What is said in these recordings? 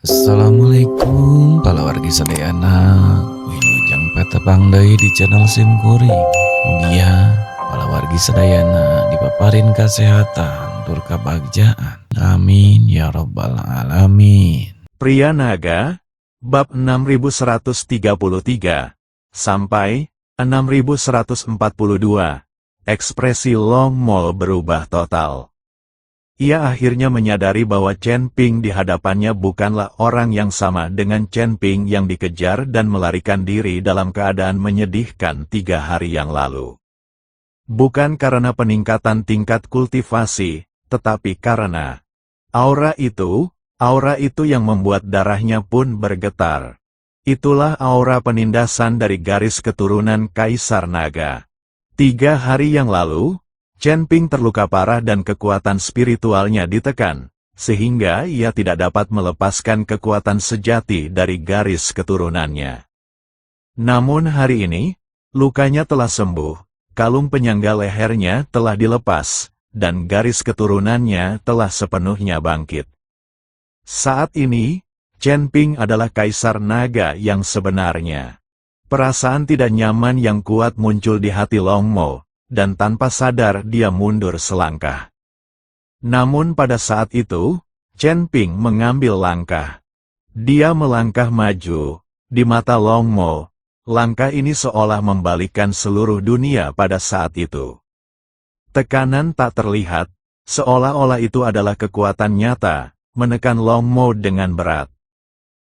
Assalamualaikum wargi sadayana wilujeng petepang deui di channel Sim Kuring. Mugia wargi sadayana dipaparin kasehatan tur kabagjaan. Amin ya robbal alamin. Pria Naga, bab 6133 sampai 6142. Ekspresi Long Mo berubah total. Ia akhirnya menyadari bahwa Chen Ping di hadapannya bukanlah orang yang sama dengan Chen Ping yang dikejar dan melarikan diri dalam keadaan menyedihkan 3 hari yang lalu. Bukan karena peningkatan tingkat kultivasi, tetapi karena aura itu yang membuat darahnya pun bergetar. Itulah aura penindasan dari garis keturunan Kaisar Naga. 3 hari yang lalu, Chen Ping terluka parah dan kekuatan spiritualnya ditekan, sehingga ia tidak dapat melepaskan kekuatan sejati dari garis keturunannya. Namun hari ini, lukanya telah sembuh, kalung penyangga lehernya telah dilepas, dan garis keturunannya telah sepenuhnya bangkit. Saat ini, Chen Ping adalah Kaisar Naga yang sebenarnya. Perasaan tidak nyaman yang kuat muncul di hati Long Mo, dan tanpa sadar dia mundur selangkah. Namun pada saat itu, Chen Ping mengambil langkah. Dia melangkah maju, di mata Long Mo, langkah ini seolah membalikkan seluruh dunia pada saat itu. Tekanan tak terlihat, seolah-olah itu adalah kekuatan nyata, menekan Long Mo dengan berat.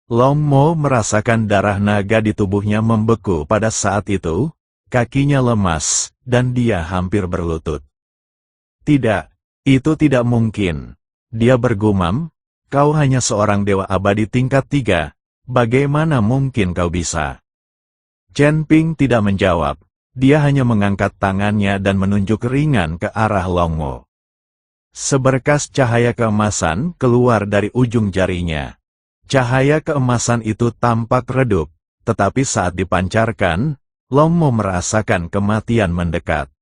Long Mo merasakan darah naga di tubuhnya membeku pada saat itu, kakinya lemas, dan dia hampir berlutut. Tidak, itu tidak mungkin. Dia bergumam, kau hanya seorang dewa abadi tingkat 3, bagaimana mungkin kau bisa? Chen Ping tidak menjawab, dia hanya mengangkat tangannya dan menunjuk ringan ke arah Long Mo. Seberkas cahaya keemasan keluar dari ujung jarinya. Cahaya keemasan itu tampak redup, tetapi saat dipancarkan, Long Mo merasakan kematian mendekat.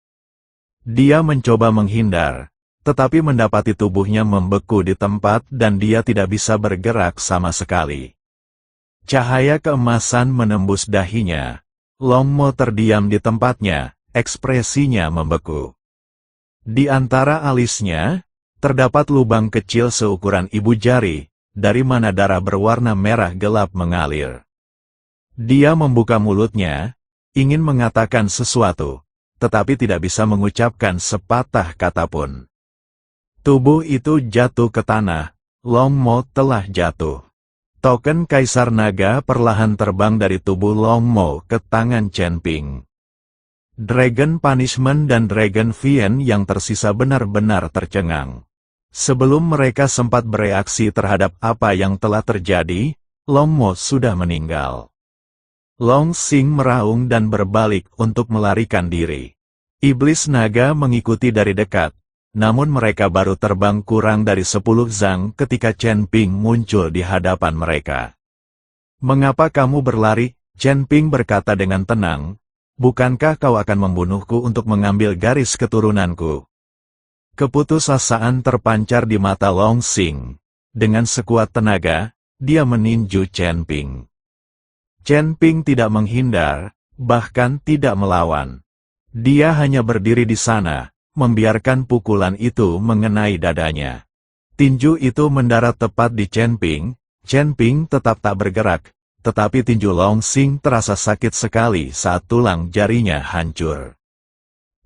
Dia mencoba menghindar, tetapi mendapati tubuhnya membeku di tempat dan dia tidak bisa bergerak sama sekali. Cahaya keemasan menembus dahinya. Long Mo terdiam di tempatnya, ekspresinya membeku. Di antara alisnya, terdapat lubang kecil seukuran ibu jari, dari mana darah berwarna merah gelap mengalir. Dia membuka mulutnya, ingin mengatakan sesuatu, tetapi tidak bisa mengucapkan sepatah kata pun. Tubuh itu jatuh ke tanah, Long Mo telah jatuh. Token Kaisar Naga perlahan terbang dari tubuh Long Mo ke tangan Chen Ping. Dragon Punishment dan Dragon Fiend yang tersisa benar-benar tercengang. Sebelum mereka sempat bereaksi terhadap apa yang telah terjadi, Long Mo sudah meninggal. Long Xing meraung dan berbalik untuk melarikan diri. Iblis naga mengikuti dari dekat, namun mereka baru terbang kurang dari 10 zang ketika Chen Ping muncul di hadapan mereka. Mengapa kamu berlari? Chen Ping berkata dengan tenang, bukankah kau akan membunuhku untuk mengambil garis keturunanku? Keputusasaan terpancar di mata Long Xing. Dengan sekuat tenaga, dia meninju Chen Ping. Chen Ping tidak menghindar, bahkan tidak melawan. Dia hanya berdiri di sana, membiarkan pukulan itu mengenai dadanya. Tinju itu mendarat tepat di Chen Ping tetap tak bergerak, tetapi tinju Long Xing terasa sakit sekali saat tulang jarinya hancur.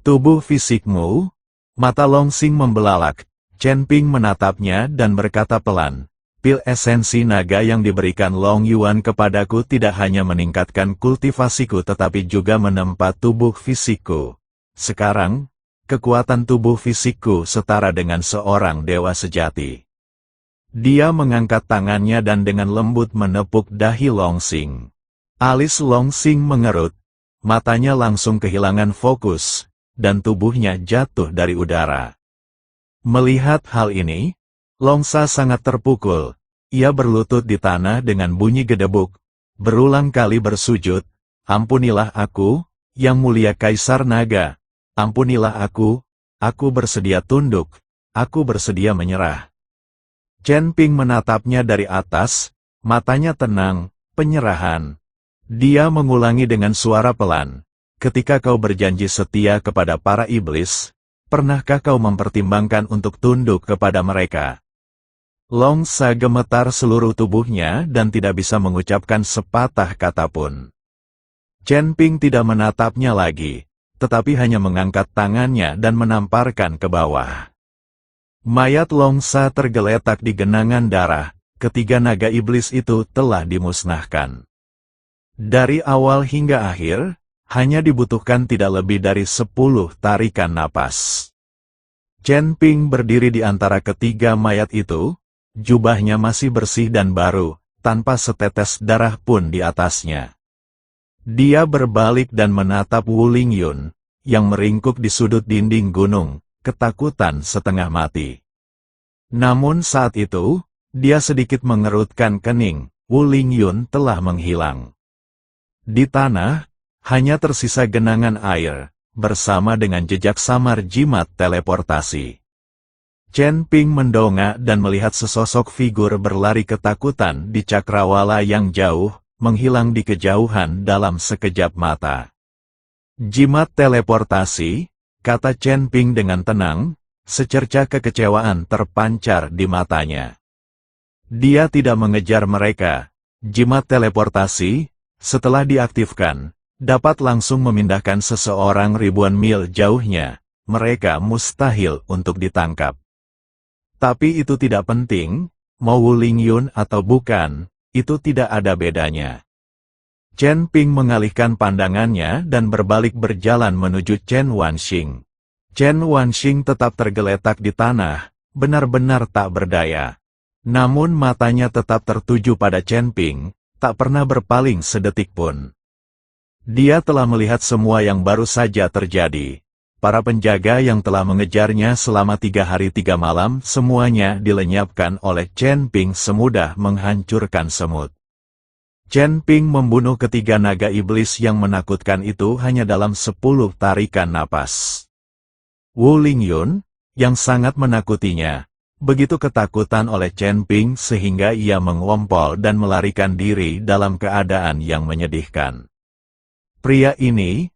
Tubuh fisikmu? Mata Long Xing membelalak, Chen Ping menatapnya dan berkata pelan, pil esensi naga yang diberikan Long Yuan kepadaku tidak hanya meningkatkan kultivasiku tetapi juga menempa tubuh fisikku. Sekarang, kekuatan tubuh fisikku setara dengan seorang dewa sejati. Dia mengangkat tangannya dan dengan lembut menepuk dahi Long Xing. Alis Long Xing mengerut, matanya langsung kehilangan fokus, dan tubuhnya jatuh dari udara. Melihat hal ini, Longsa sangat terpukul. Ia berlutut di tanah dengan bunyi gedebuk, berulang kali bersujud, ampunilah aku, yang mulia Kaisar Naga, ampunilah aku bersedia tunduk, aku bersedia menyerah. Chen Ping menatapnya dari atas, Matanya tenang, penyerahan. Dia mengulangi dengan suara pelan. Ketika kau berjanji setia kepada para iblis, pernahkah kau mempertimbangkan untuk tunduk kepada mereka? Longsa gemetar seluruh tubuhnya dan tidak bisa mengucapkan sepatah kata pun. Chen Ping tidak menatapnya lagi, tetapi hanya mengangkat tangannya dan menamparkan ke bawah. Mayat Longsa tergeletak di genangan darah, ketiga naga iblis itu telah dimusnahkan. Dari awal hingga akhir, hanya dibutuhkan tidak lebih dari 10 tarikan napas. Chen Ping berdiri di antara ketiga mayat itu, jubahnya masih bersih dan baru, tanpa setetes darah pun di atasnya. Dia berbalik dan menatap Wu Lingyun, yang meringkuk di sudut dinding gunung, ketakutan setengah mati. Namun saat itu, dia sedikit mengerutkan kening, Wu Lingyun telah menghilang. Di tanah, hanya tersisa genangan air, bersama dengan jejak samar jimat teleportasi. Chen Ping mendongak dan melihat sesosok figur berlari ketakutan di cakrawala yang jauh, menghilang di kejauhan dalam sekejap mata. Jimat teleportasi, kata Chen Ping dengan tenang, secerca kekecewaan terpancar di matanya. Dia tidak mengejar mereka. Jimat teleportasi, setelah diaktifkan, dapat langsung memindahkan seseorang ribuan mil jauhnya. Mereka mustahil untuk ditangkap. Tapi itu tidak penting, mau Wu Lingyun atau bukan, itu tidak ada bedanya. Chen Ping mengalihkan pandangannya dan berbalik berjalan menuju Chen Wanxing. Chen Wanxing tetap tergeletak di tanah, benar-benar tak berdaya. Namun matanya tetap tertuju pada Chen Ping, tak pernah berpaling sedetik pun. Dia telah melihat semua yang baru saja terjadi. Para penjaga yang telah mengejarnya selama 3 hari 3 malam semuanya dilenyapkan oleh Chen Ping semudah menghancurkan semut. Chen Ping membunuh ketiga naga iblis yang menakutkan itu hanya dalam 10 tarikan napas. Wu Lingyun, yang sangat menakutinya, begitu ketakutan oleh Chen Ping sehingga ia mengompol dan melarikan diri dalam keadaan yang menyedihkan. Pria ini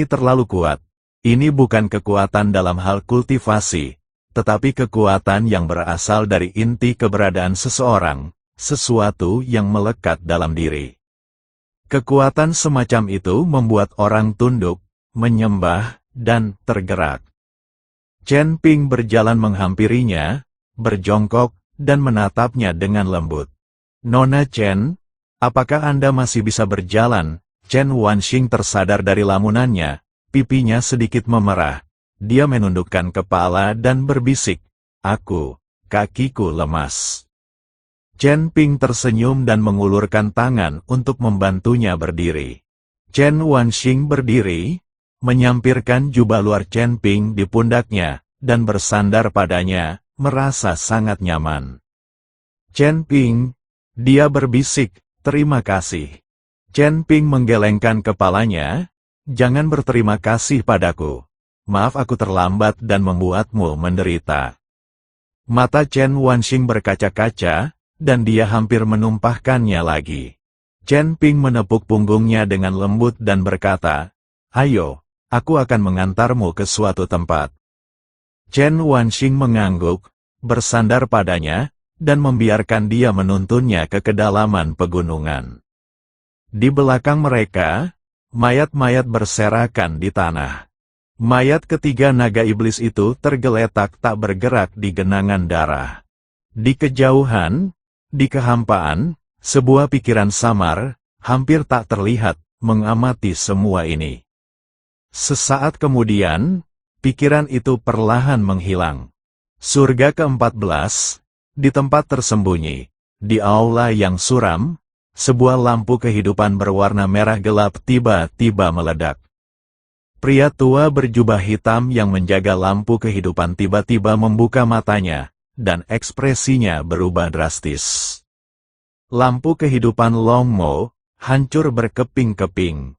terlalu kuat. Ini bukan kekuatan dalam hal kultivasi, tetapi kekuatan yang berasal dari inti keberadaan seseorang, sesuatu yang melekat dalam diri. Kekuatan semacam itu membuat orang tunduk, menyembah, dan tergerak. Chen Ping berjalan menghampirinya, berjongkok, dan menatapnya dengan lembut. "Nona Chen, apakah Anda masih bisa berjalan?" Chen Wanxing tersadar dari lamunannya. Pipinya sedikit memerah. Dia menundukkan kepala dan berbisik, kakiku lemas." Chen Ping tersenyum dan mengulurkan tangan untuk membantunya berdiri. Chen Wanxing berdiri, menyampirkan jubah luar Chen Ping di pundaknya, dan bersandar padanya, merasa sangat nyaman. "Chen Ping," dia berbisik, "terima kasih." Chen Ping menggelengkan kepalanya, "Jangan berterima kasih padaku. Maaf aku terlambat dan membuatmu menderita." Mata Chen Wanxing berkaca-kaca, dan dia hampir menumpahkannya lagi. Chen Ping menepuk punggungnya dengan lembut dan berkata, "Ayo, aku akan mengantarmu ke suatu tempat." Chen Wanxing mengangguk, bersandar padanya, dan membiarkan dia menuntunnya ke kedalaman pegunungan. Di belakang mereka, mayat-mayat berserakan di tanah. Mayat ketiga naga iblis itu tergeletak tak bergerak di genangan darah. Di kejauhan, di kehampaan, sebuah pikiran samar, hampir tak terlihat, mengamati semua ini. Sesaat kemudian, pikiran itu perlahan menghilang. Surga ke-14, di tempat tersembunyi, di aula yang suram, sebuah lampu kehidupan berwarna merah gelap tiba-tiba meledak. Pria tua berjubah hitam yang menjaga lampu kehidupan tiba-tiba membuka matanya, dan ekspresinya berubah drastis. Lampu kehidupan Long Mo hancur berkeping-keping.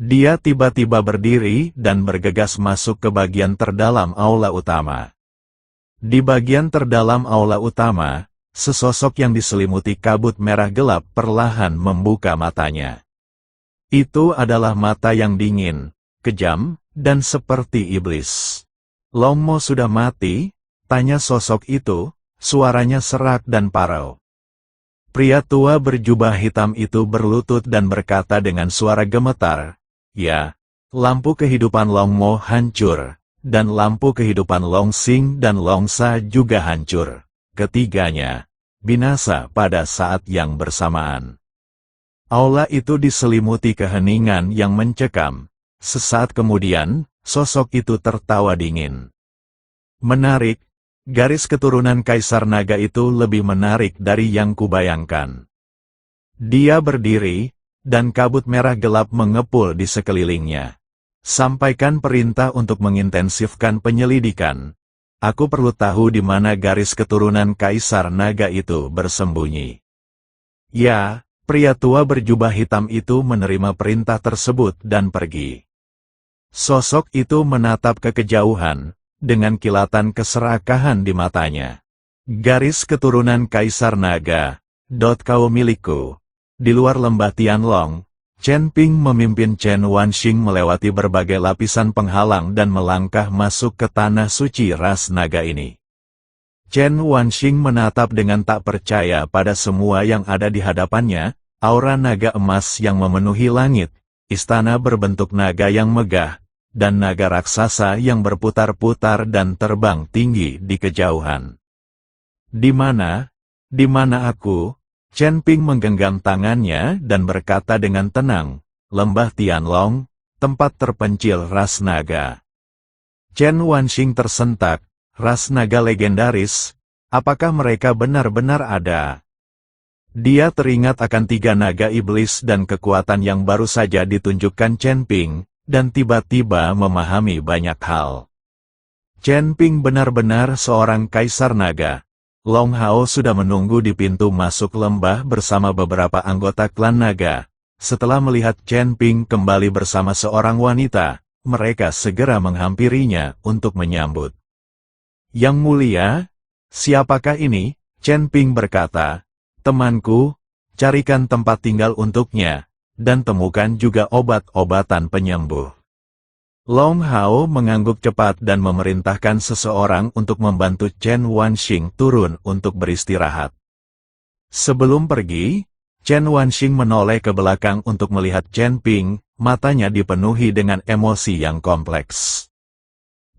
Dia tiba-tiba berdiri dan bergegas masuk ke bagian terdalam aula utama. Di bagian terdalam aula utama, sesosok yang diselimuti kabut merah gelap perlahan membuka matanya. Itu adalah mata yang dingin, kejam, dan seperti iblis. Long Mo sudah mati? Tanya sosok itu, suaranya serak dan parau. Pria tua berjubah hitam itu berlutut dan berkata dengan suara gemetar, "Ya, lampu kehidupan Long Mo hancur, dan lampu kehidupan Long Xing dan Long Sa juga hancur. Ketiganya binasa pada saat yang bersamaan." Aula itu diselimuti keheningan yang mencekam. Sesaat kemudian, sosok itu tertawa dingin. Menarik, garis keturunan Kaisar Naga itu lebih menarik dari yang kubayangkan. Dia berdiri, dan kabut merah gelap mengepul di sekelilingnya. Sampaikan perintah untuk mengintensifkan penyelidikan. Aku perlu tahu di mana garis keturunan Kaisar Naga itu bersembunyi. Ya, pria tua berjubah hitam itu menerima perintah tersebut dan pergi. Sosok itu menatap ke kejauhan, dengan kilatan keserakahan di matanya. Garis keturunan Kaisar Naga, kau milikku. Di luar lembah Tianlong, Chen Ping memimpin Chen Wanxing melewati berbagai lapisan penghalang dan melangkah masuk ke tanah suci ras naga ini. Chen Wanxing menatap dengan tak percaya pada semua yang ada di hadapannya, aura naga emas yang memenuhi langit, istana berbentuk naga yang megah, dan naga raksasa yang berputar-putar dan terbang tinggi di kejauhan. Di mana aku? Chen Ping menggenggam tangannya dan berkata dengan tenang, "Lembah Tianlong, tempat terpencil ras naga." Chen Wanxing tersentak, ras naga legendaris, apakah mereka benar-benar ada? Dia teringat akan 3 naga iblis dan kekuatan yang baru saja ditunjukkan Chen Ping, dan tiba-tiba memahami banyak hal. Chen Ping benar-benar seorang kaisar naga. Long Hao sudah menunggu di pintu masuk lembah bersama beberapa anggota klan naga. Setelah melihat Chen Ping kembali bersama seorang wanita, mereka segera menghampirinya untuk menyambut. "Yang mulia, siapakah ini?" Chen Ping berkata, "Temanku, carikan tempat tinggal untuknya, dan temukan juga obat-obatan penyembuh." Long Hao mengangguk cepat dan memerintahkan seseorang untuk membantu Chen Wanxing turun untuk beristirahat. Sebelum pergi, Chen Wanxing menoleh ke belakang untuk melihat Chen Ping, matanya dipenuhi dengan emosi yang kompleks.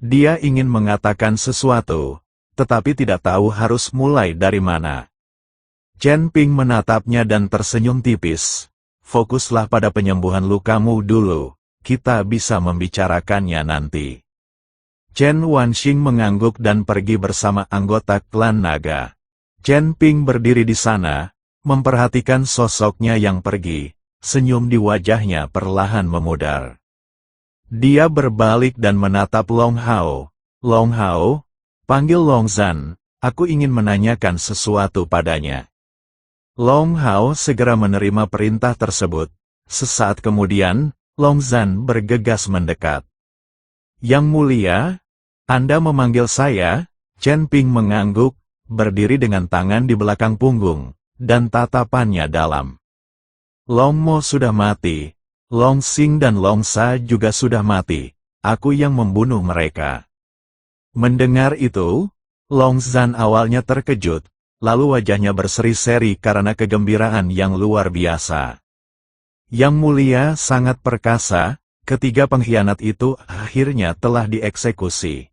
Dia ingin mengatakan sesuatu, tetapi tidak tahu harus mulai dari mana. Chen Ping menatapnya dan tersenyum tipis. "Fokuslah pada penyembuhan lukamu dulu. Kita bisa membicarakannya nanti." Chen Wanxing mengangguk dan pergi bersama anggota klan naga. Chen Ping berdiri di sana, memperhatikan sosoknya yang pergi, senyum di wajahnya perlahan memudar. Dia berbalik dan menatap Long Hao. "Long Hao, panggil Long Zhan, aku ingin menanyakan sesuatu padanya." Long Hao segera menerima perintah tersebut. Sesaat kemudian, Long Zhan bergegas mendekat. "Yang mulia, Anda memanggil saya?" Chen Ping mengangguk, berdiri dengan tangan di belakang punggung, dan tatapannya dalam. "Long Mo sudah mati, Long Xing dan Long Sa juga sudah mati, aku yang membunuh mereka." Mendengar itu, Long Zhan awalnya terkejut, lalu wajahnya berseri-seri karena kegembiraan yang luar biasa. "Yang mulia sangat perkasa, ketiga pengkhianat itu akhirnya telah dieksekusi."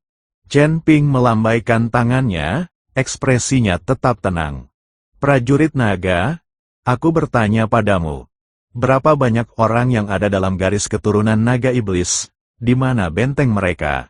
Chen Ping melambaikan tangannya, ekspresinya tetap tenang. "Prajurit naga, aku bertanya padamu, berapa banyak orang yang ada dalam garis keturunan naga iblis, di mana benteng mereka?"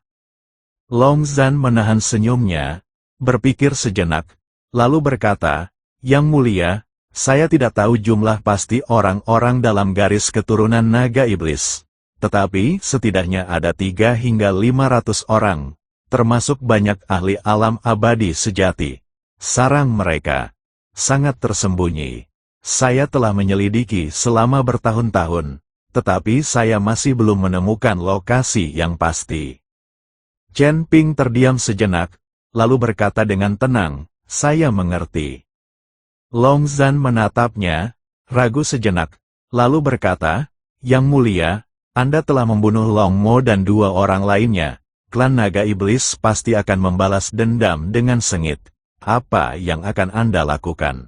Long Zhan menahan senyumnya, berpikir sejenak, lalu berkata, "Yang mulia, saya tidak tahu jumlah pasti orang-orang dalam garis keturunan naga iblis. Tetapi setidaknya ada 3 hingga 500 orang, termasuk banyak ahli alam abadi sejati. Sarang mereka sangat tersembunyi. Saya telah menyelidiki selama bertahun-tahun, tetapi saya masih belum menemukan lokasi yang pasti." Chen Ping terdiam sejenak, lalu berkata dengan tenang, "Saya mengerti. Long Zhan menatapnya, ragu sejenak, lalu berkata, "Yang mulia, Anda telah membunuh Long Mo dan 2 orang lainnya. Klan Naga Iblis pasti akan membalas dendam dengan sengit. Apa yang akan Anda lakukan?"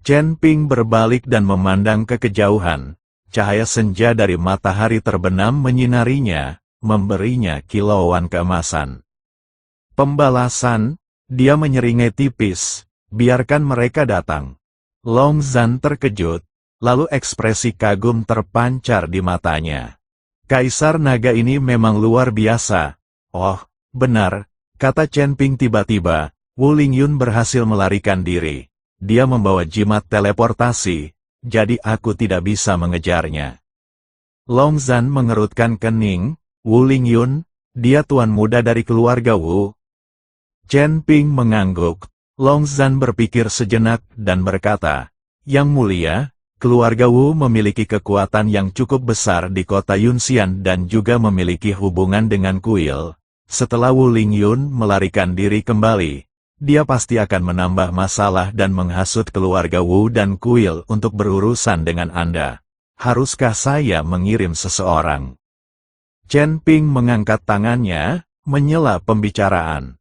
Chen Ping berbalik dan memandang ke kejauhan. Cahaya senja dari matahari terbenam menyinarinya, memberinya kilauan keemasan. "Pembalasan," dia menyeringai tipis, "biarkan mereka datang." Long Zhan terkejut, lalu ekspresi kagum terpancar di matanya. "Kaisar Naga ini memang luar biasa." "Oh, benar," kata Chen Ping tiba-tiba, "Wu Lingyun berhasil melarikan diri. Dia membawa jimat teleportasi, jadi aku tidak bisa mengejarnya." Long Zhan mengerutkan kening. "Wu Lingyun, dia tuan muda dari keluarga Wu." Chen Ping mengangguk. Long Zhan berpikir sejenak dan berkata, "Yang mulia, keluarga Wu memiliki kekuatan yang cukup besar di kota Yunxian dan juga memiliki hubungan dengan kuil. Setelah Wu Lingyun melarikan diri kembali, dia pasti akan menambah masalah dan menghasut keluarga Wu dan kuil untuk berurusan dengan Anda. Haruskah saya mengirim seseorang?" Chen Ping mengangkat tangannya, menyela pembicaraan.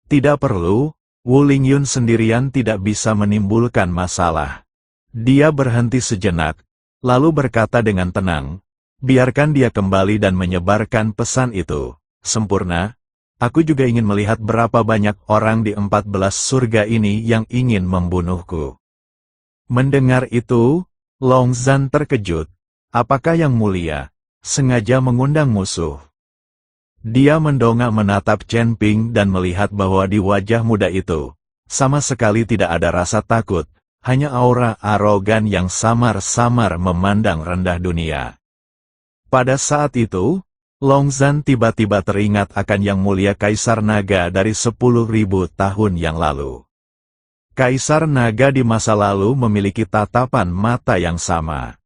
"Tidak perlu, Wu Lingyun sendirian tidak bisa menimbulkan masalah." Dia berhenti sejenak, lalu berkata dengan tenang, "Biarkan dia kembali dan menyebarkan pesan itu. Sempurna. Aku juga ingin melihat berapa banyak orang di 14 surga ini yang ingin membunuhku." Mendengar itu, Long Zhan terkejut. "Apakah Yang Mulia sengaja mengundang musuh?" Dia mendongak menatap Chen Ping dan melihat bahwa di wajah muda itu, sama sekali tidak ada rasa takut, hanya aura arogan yang samar-samar memandang rendah dunia. Pada saat itu, Long Zhan tiba-tiba teringat akan Yang Mulia Kaisar Naga dari 10.000 tahun yang lalu. Kaisar Naga di masa lalu memiliki tatapan mata yang sama.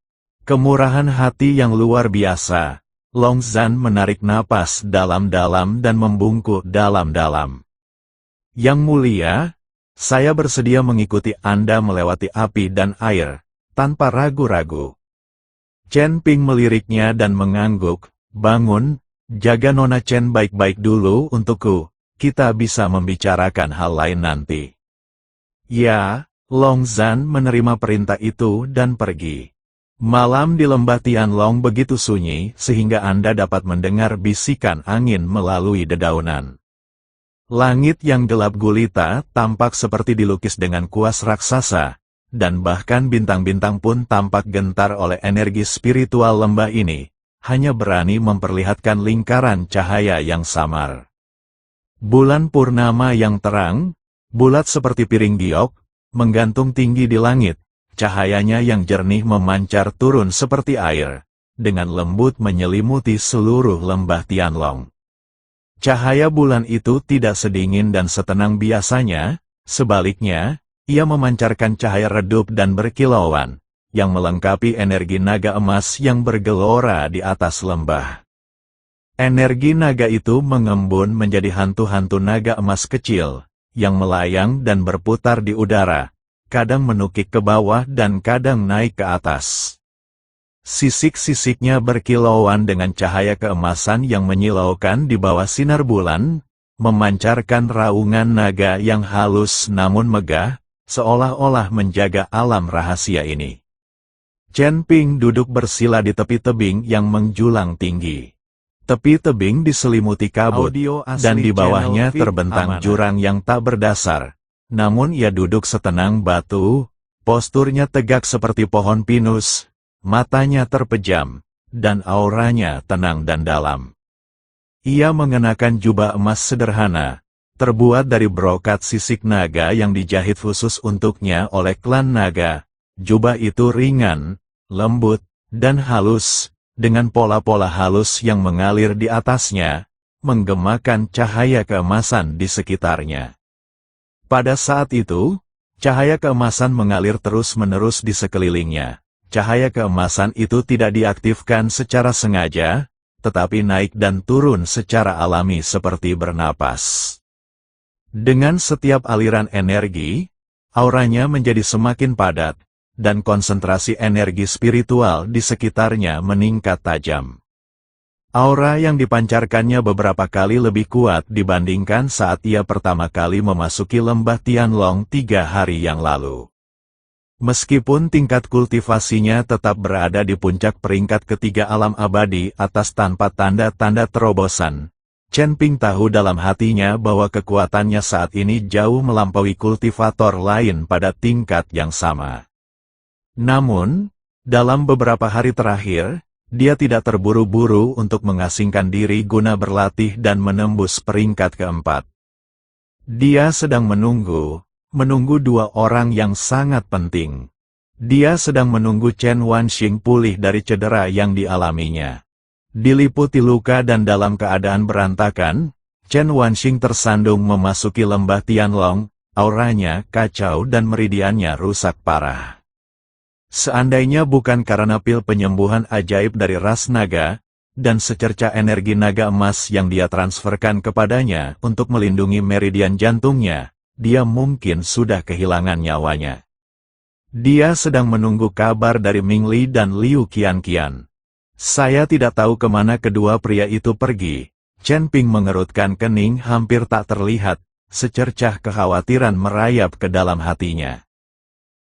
Kemurahan hati yang luar biasa. Long Zhan menarik napas dalam-dalam dan membungkuk dalam-dalam. "Yang mulia, saya bersedia mengikuti Anda melewati api dan air, tanpa ragu-ragu." Chen Ping meliriknya dan mengangguk, "Bangun, jaga Nona Chen baik-baik dulu untukku, kita bisa membicarakan hal lain nanti." Ya, Long Zhan menerima perintah itu dan pergi. Malam di lembah Tianlong begitu sunyi sehingga Anda dapat mendengar bisikan angin melalui dedaunan. Langit yang gelap gulita tampak seperti dilukis dengan kuas raksasa, dan bahkan bintang-bintang pun tampak gentar oleh energi spiritual lembah ini, hanya berani memperlihatkan lingkaran cahaya yang samar. Bulan purnama yang terang, bulat seperti piring giok, menggantung tinggi di langit. Cahayanya yang jernih memancar turun seperti air, dengan lembut menyelimuti seluruh lembah Tianlong. Cahaya bulan itu tidak sedingin dan setenang biasanya, sebaliknya, ia memancarkan cahaya redup dan berkilauan, yang melengkapi energi naga emas yang bergelora di atas lembah. Energi naga itu mengembun menjadi hantu-hantu naga emas kecil, yang melayang dan berputar di udara, kadang menukik ke bawah dan kadang naik ke atas. Sisik-sisiknya berkilauan dengan cahaya keemasan yang menyilaukan di bawah sinar bulan, memancarkan raungan naga yang halus namun megah, seolah-olah menjaga alam rahasia ini. Chen Ping duduk bersila di tepi tebing yang menjulang tinggi. Tepi tebing diselimuti kabut, dan di bawahnya terbentang jurang yang tak berdasar. Namun ia duduk setenang batu, posturnya tegak seperti pohon pinus, matanya terpejam, dan auranya tenang dan dalam. Ia mengenakan jubah emas sederhana, terbuat dari brokat sisik naga yang dijahit khusus untuknya oleh klan naga. Jubah itu ringan, lembut, dan halus, dengan pola-pola halus yang mengalir di atasnya, menggemakan cahaya keemasan di sekitarnya. Pada saat itu, cahaya keemasan mengalir terus-menerus di sekelilingnya. Cahaya keemasan itu tidak diaktifkan secara sengaja, tetapi naik dan turun secara alami seperti bernapas. Dengan setiap aliran energi, auranya menjadi semakin padat, dan konsentrasi energi spiritual di sekitarnya meningkat tajam. Aura yang dipancarkannya beberapa kali lebih kuat dibandingkan saat ia pertama kali memasuki lembah Tianlong 3 hari yang lalu. Meskipun tingkat kultivasinya tetap berada di puncak peringkat ketiga alam abadi atas tanpa tanda-tanda terobosan, Chen Ping tahu dalam hatinya bahwa kekuatannya saat ini jauh melampaui kultivator lain pada tingkat yang sama. Namun, dalam beberapa hari terakhir, dia tidak terburu-buru untuk mengasingkan diri guna berlatih dan menembus peringkat keempat. Dia sedang menunggu dua orang yang sangat penting. Dia sedang menunggu Chen Wanxing pulih dari cedera yang dialaminya. Diliputi luka dan dalam keadaan berantakan, Chen Wanxing tersandung memasuki lembah Tianlong, auranya kacau dan meridiannya rusak parah. Seandainya bukan karena pil penyembuhan ajaib dari ras naga, dan secerca energi naga emas yang dia transferkan kepadanya untuk melindungi meridian jantungnya, dia mungkin sudah kehilangan nyawanya. Dia sedang menunggu kabar dari Ming Li dan Liu Qianqian. Saya tidak tahu kemana kedua pria itu pergi. Chen Ping mengerutkan kening hampir tak terlihat, secercah kekhawatiran merayap ke dalam hatinya.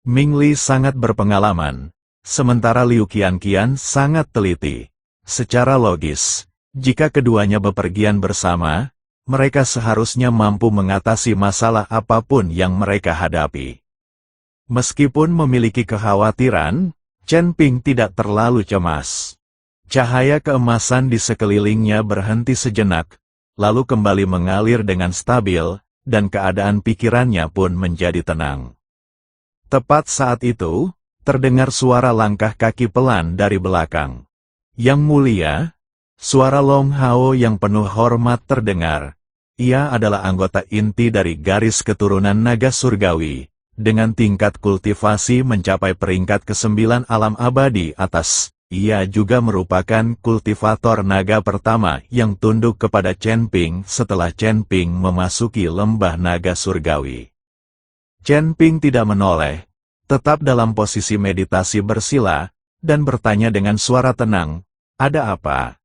Ming Li sangat berpengalaman, sementara Liu Qianqian sangat teliti. Secara logis, jika keduanya bepergian bersama, mereka seharusnya mampu mengatasi masalah apapun yang mereka hadapi. Meskipun memiliki kekhawatiran, Chen Ping tidak terlalu cemas. Cahaya keemasan di sekelilingnya berhenti sejenak, lalu kembali mengalir dengan stabil, dan keadaan pikirannya pun menjadi tenang. Tepat saat itu, terdengar suara langkah kaki pelan dari belakang. Yang mulia, suara Long Hao yang penuh hormat terdengar. Ia adalah anggota inti dari garis keturunan naga surgawi, dengan tingkat kultivasi mencapai peringkat ke-9 alam abadi atas. Ia juga merupakan kultivator naga pertama yang tunduk kepada Chen Ping setelah Chen Ping memasuki lembah naga surgawi. Chen Ping tidak menoleh, tetap dalam posisi meditasi bersila, dan bertanya dengan suara tenang, "Ada apa?"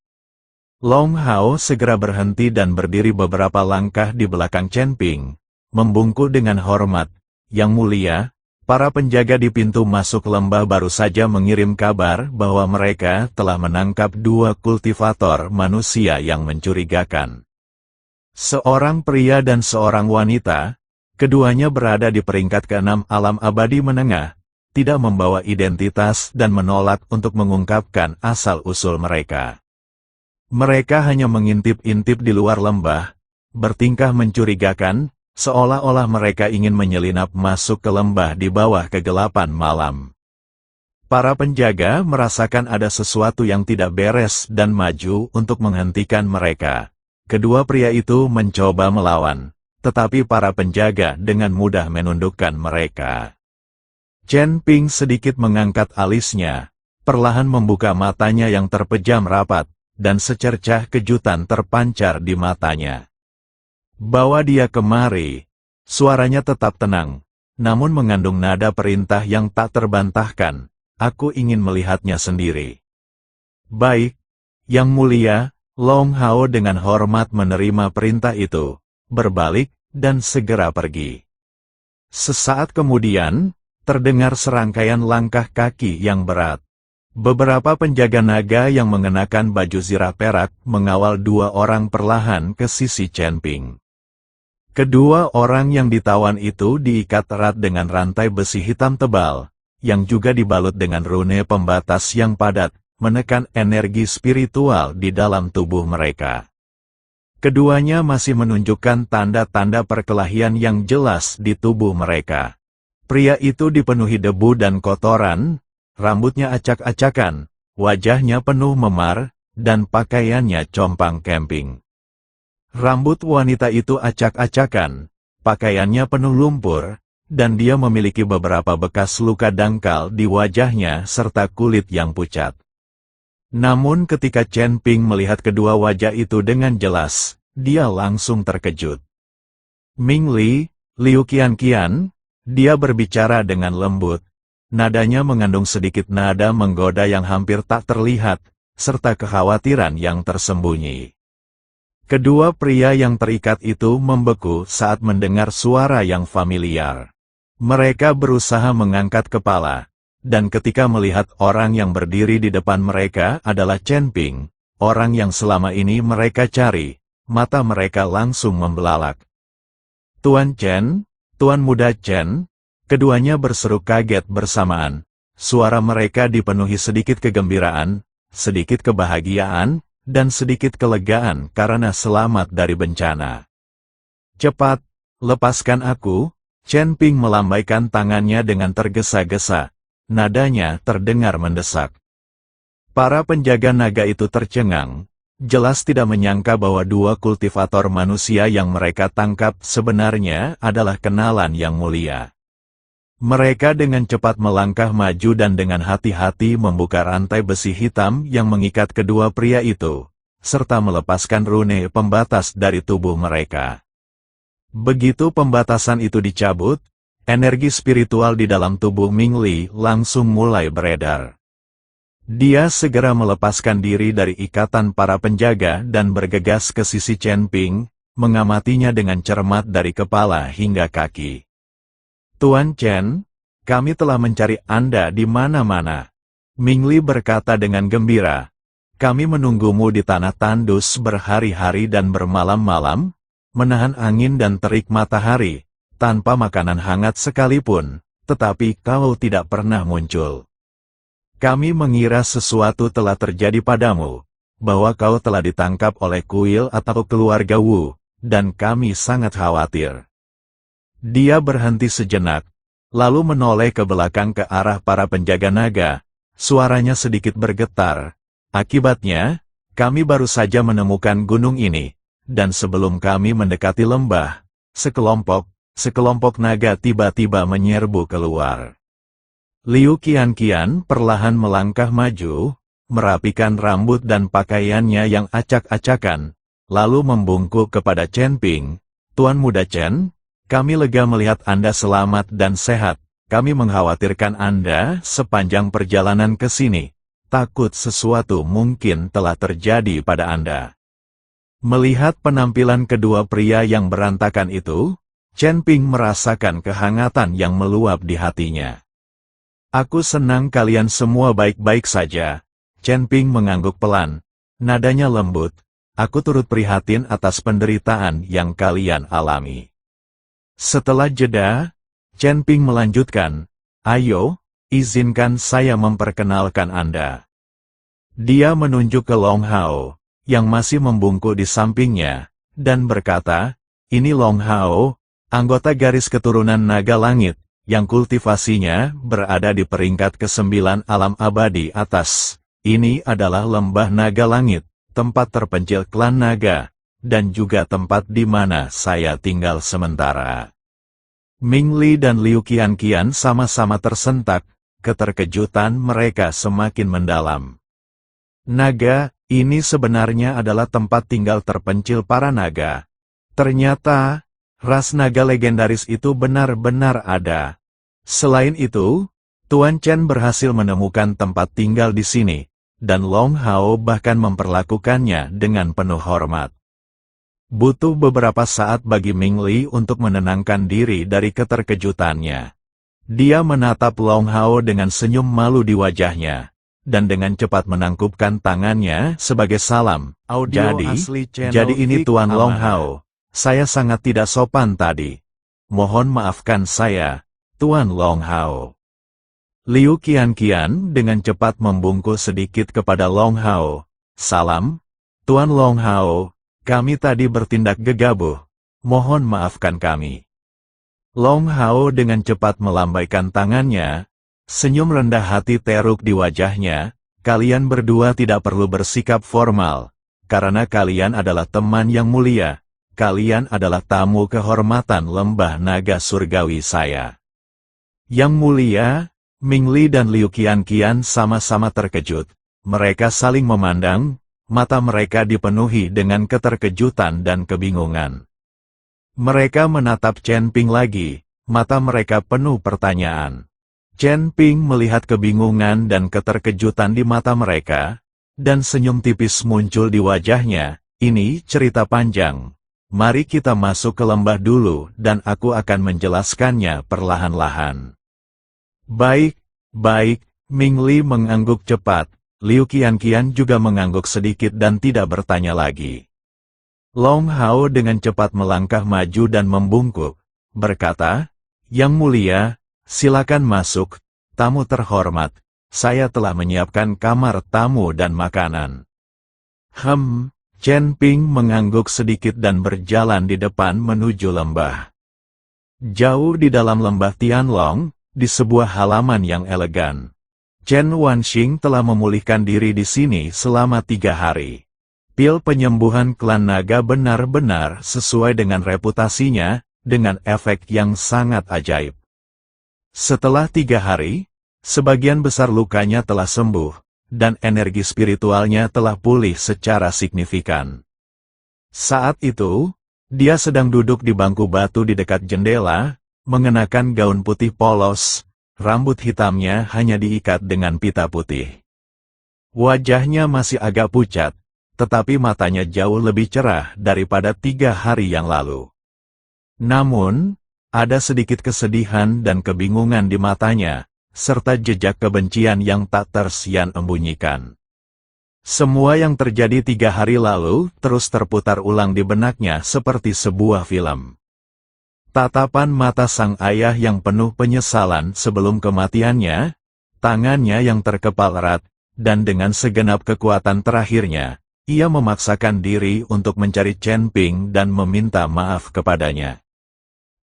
Long Hao segera berhenti dan berdiri beberapa langkah di belakang Chen Ping, membungkuk dengan hormat, "Yang mulia, para penjaga di pintu masuk lembah baru saja mengirim kabar bahwa mereka telah menangkap 2 kultivator manusia yang mencurigakan. Seorang pria dan seorang wanita, keduanya berada di peringkat ke-6 alam abadi menengah, tidak membawa identitas dan menolak untuk mengungkapkan asal-usul mereka. Mereka hanya mengintip-intip di luar lembah, bertingkah mencurigakan, seolah-olah mereka ingin menyelinap masuk ke lembah di bawah kegelapan malam." Para penjaga merasakan ada sesuatu yang tidak beres dan maju untuk menghentikan mereka. Kedua pria itu mencoba melawan, tetapi para penjaga dengan mudah menundukkan mereka. Chen Ping sedikit mengangkat alisnya, perlahan membuka matanya yang terpejam rapat, dan secercah kejutan terpancar di matanya. "Bawa dia kemari." Suaranya tetap tenang, namun mengandung nada perintah yang tak terbantahkan. "Aku ingin melihatnya sendiri." "Baik, Yang Mulia." Long Hao dengan hormat menerima perintah itu, berbalik, dan segera pergi. Sesaat kemudian, terdengar serangkaian langkah kaki yang berat. Beberapa penjaga naga yang mengenakan baju zirah perak mengawal 2 orang perlahan ke sisi Chen Ping. Kedua orang yang ditawan itu diikat erat dengan rantai besi hitam tebal, yang juga dibalut dengan rune pembatas yang padat, menekan energi spiritual di dalam tubuh mereka. Keduanya masih menunjukkan tanda-tanda perkelahian yang jelas di tubuh mereka. Pria itu dipenuhi debu dan kotoran, rambutnya acak-acakan, wajahnya penuh memar, dan pakaiannya compang-camping. Rambut wanita itu acak-acakan, pakaiannya penuh lumpur, dan dia memiliki beberapa bekas luka dangkal di wajahnya serta kulit yang pucat. Namun ketika Chen Ping melihat kedua wajah itu dengan jelas, dia langsung terkejut. Ming Li, Liu Qianqian, Dia berbicara dengan lembut. Nadanya mengandung sedikit nada menggoda yang hampir tak terlihat, serta kekhawatiran yang tersembunyi. Kedua pria yang terikat itu membeku saat mendengar suara yang familiar. Mereka berusaha mengangkat kepala, dan ketika melihat orang yang berdiri di depan mereka adalah Chen Ping, orang yang selama ini mereka cari, mata mereka langsung membelalak. "Tuan Chen, Tuan Muda Chen," keduanya berseru kaget bersamaan. Suara mereka dipenuhi sedikit kegembiraan, sedikit kebahagiaan, dan sedikit kelegaan karena selamat dari bencana. "Cepat, lepaskan aku," Chen Ping melambaikan tangannya dengan tergesa-gesa. Nadanya terdengar mendesak. Para penjaga naga itu tercengang, jelas tidak menyangka bahwa dua kultivator manusia yang mereka tangkap sebenarnya adalah kenalan yang mulia. Mereka dengan cepat melangkah maju dan dengan hati-hati membuka rantai besi hitam yang mengikat kedua pria itu, serta melepaskan rune pembatas dari tubuh mereka. Begitu pembatasan itu dicabut, energi spiritual di dalam tubuh Ming Li langsung mulai beredar. Dia segera melepaskan diri dari ikatan para penjaga dan bergegas ke sisi Chen Ping, mengamatinya dengan cermat dari kepala hingga kaki. "Tuan Chen, kami telah mencari Anda di mana-mana," Ming Li berkata dengan gembira. "Kami menunggumu di tanah tandus berhari-hari dan bermalam-malam, menahan angin dan terik matahari, tanpa makanan hangat sekalipun, tetapi kau tidak pernah muncul. Kami mengira sesuatu telah terjadi padamu, bahwa kau telah ditangkap oleh kuil atau keluarga Wu, dan kami sangat khawatir." Dia berhenti sejenak, lalu menoleh ke belakang ke arah para penjaga naga. Suaranya sedikit bergetar. "Akibatnya, kami baru saja menemukan gunung ini, dan sebelum kami mendekati lembah, sekelompok naga tiba-tiba menyerbu keluar." Liu Qianqian perlahan melangkah maju, merapikan rambut dan pakaiannya yang acak-acakan, lalu membungkuk kepada Chen Ping. "Tuan Muda Chen, kami lega melihat Anda selamat dan sehat. Kami mengkhawatirkan Anda sepanjang perjalanan ke sini. Takut sesuatu mungkin telah terjadi pada Anda." Melihat penampilan kedua pria yang berantakan itu, Chen Ping merasakan kehangatan yang meluap di hatinya. "Aku senang kalian semua baik-baik saja." Chen Ping mengangguk pelan. Nadanya lembut. "Aku turut prihatin atas penderitaan yang kalian alami." Setelah jeda, Chen Ping melanjutkan, "Ayo, izinkan saya memperkenalkan Anda." Dia menunjuk ke Long Hao, yang masih membungkuk di sampingnya, dan berkata, "Ini Long Hao, anggota garis keturunan naga langit, yang kultivasinya berada di peringkat ke-9 alam abadi atas. Ini adalah lembah naga langit, tempat terpencil klan naga, dan juga tempat di mana saya tinggal sementara." Ming Li dan Liu Qianqian sama-sama tersentak, keterkejutan mereka semakin mendalam. Naga, ini sebenarnya adalah tempat tinggal terpencil para naga. Ternyata, ras naga legendaris itu benar-benar ada. Selain itu, Tuan Chen berhasil menemukan tempat tinggal di sini, dan Long Hao bahkan memperlakukannya dengan penuh hormat. Butuh beberapa saat bagi Ming Li untuk menenangkan diri dari keterkejutannya. Dia menatap Long Hao dengan senyum malu di wajahnya, dan dengan cepat menangkupkan tangannya sebagai salam. Jadi ini Tuan Long Hao. Saya sangat tidak sopan tadi. Mohon maafkan saya, Tuan Long Hao." Liu Qianqian dengan cepat membungkuk sedikit kepada Long Hao. "Salam, Tuan Long Hao. Kami tadi bertindak gegabah. Mohon maafkan kami." Long Hao dengan cepat melambaikan tangannya. Senyum rendah hati teruk di wajahnya. "Kalian berdua tidak perlu bersikap formal, karena kalian adalah teman yang mulia. Kalian adalah tamu kehormatan lembah naga surgawi saya." Yang mulia, Ming Li dan Liu Qianqian sama-sama terkejut. Mereka saling memandang. Mata mereka dipenuhi dengan keterkejutan dan kebingungan. Mereka menatap Chen Ping lagi, mata mereka penuh pertanyaan. Chen Ping melihat kebingungan dan keterkejutan di mata mereka, dan senyum tipis muncul di wajahnya. Ini cerita panjang. Mari kita masuk ke lembah dulu dan aku akan menjelaskannya perlahan-lahan. Baik, baik, Ming Li mengangguk cepat. Liu Qianqian juga mengangguk sedikit dan tidak bertanya lagi. Long Hao dengan cepat melangkah maju dan membungkuk, berkata, "Yang mulia, silakan masuk, tamu terhormat. Saya telah menyiapkan kamar tamu dan makanan." Chen Ping mengangguk sedikit dan berjalan di depan menuju lembah. Jauh di dalam lembah Tianlong, di sebuah halaman yang elegan, Chen Wanxing telah memulihkan diri di sini selama 3 hari. Pil penyembuhan klan naga benar-benar sesuai dengan reputasinya, dengan efek yang sangat ajaib. Setelah 3 hari, sebagian besar lukanya telah sembuh, dan energi spiritualnya telah pulih secara signifikan. Saat itu, dia sedang duduk di bangku batu di dekat jendela, mengenakan gaun putih polos. Rambut hitamnya hanya diikat dengan pita putih. Wajahnya masih agak pucat, tetapi matanya jauh lebih cerah daripada 3 hari yang lalu. Namun, ada sedikit kesedihan dan kebingungan di matanya, serta jejak kebencian yang tak tersian-embunyikan. Semua yang terjadi 3 hari lalu terus terputar ulang di benaknya seperti sebuah film. Tatapan mata sang ayah yang penuh penyesalan sebelum kematiannya, tangannya yang terkepal erat, dan dengan segenap kekuatan terakhirnya, ia memaksakan diri untuk mencari Chen Ping dan meminta maaf kepadanya.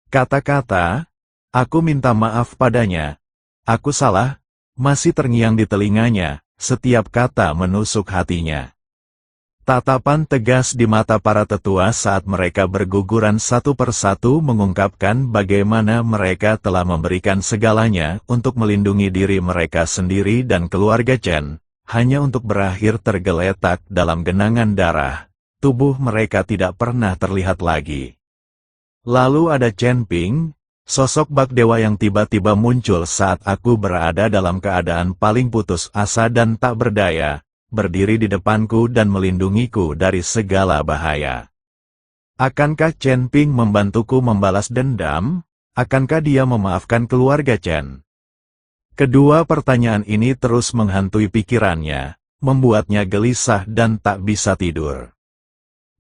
Kata-kata, "Aku minta maaf padanya, aku salah," masih terngiang di telinganya, setiap kata menusuk hatinya. Tatapan tegas di mata para tetua saat mereka berguguran satu persatu mengungkapkan bagaimana mereka telah memberikan segalanya untuk melindungi diri mereka sendiri dan keluarga Chen, hanya untuk berakhir tergeletak dalam genangan darah. Tubuh mereka tidak pernah terlihat lagi. Lalu ada Chen Ping, sosok bak dewa yang tiba-tiba muncul saat aku berada dalam keadaan paling putus asa dan tak berdaya, berdiri di depanku dan melindungiku dari segala bahaya. Akankah Chen Ping membantuku membalas dendam? Akankah dia memaafkan keluarga Chen? Kedua pertanyaan ini terus menghantui pikirannya, membuatnya gelisah dan tak bisa tidur.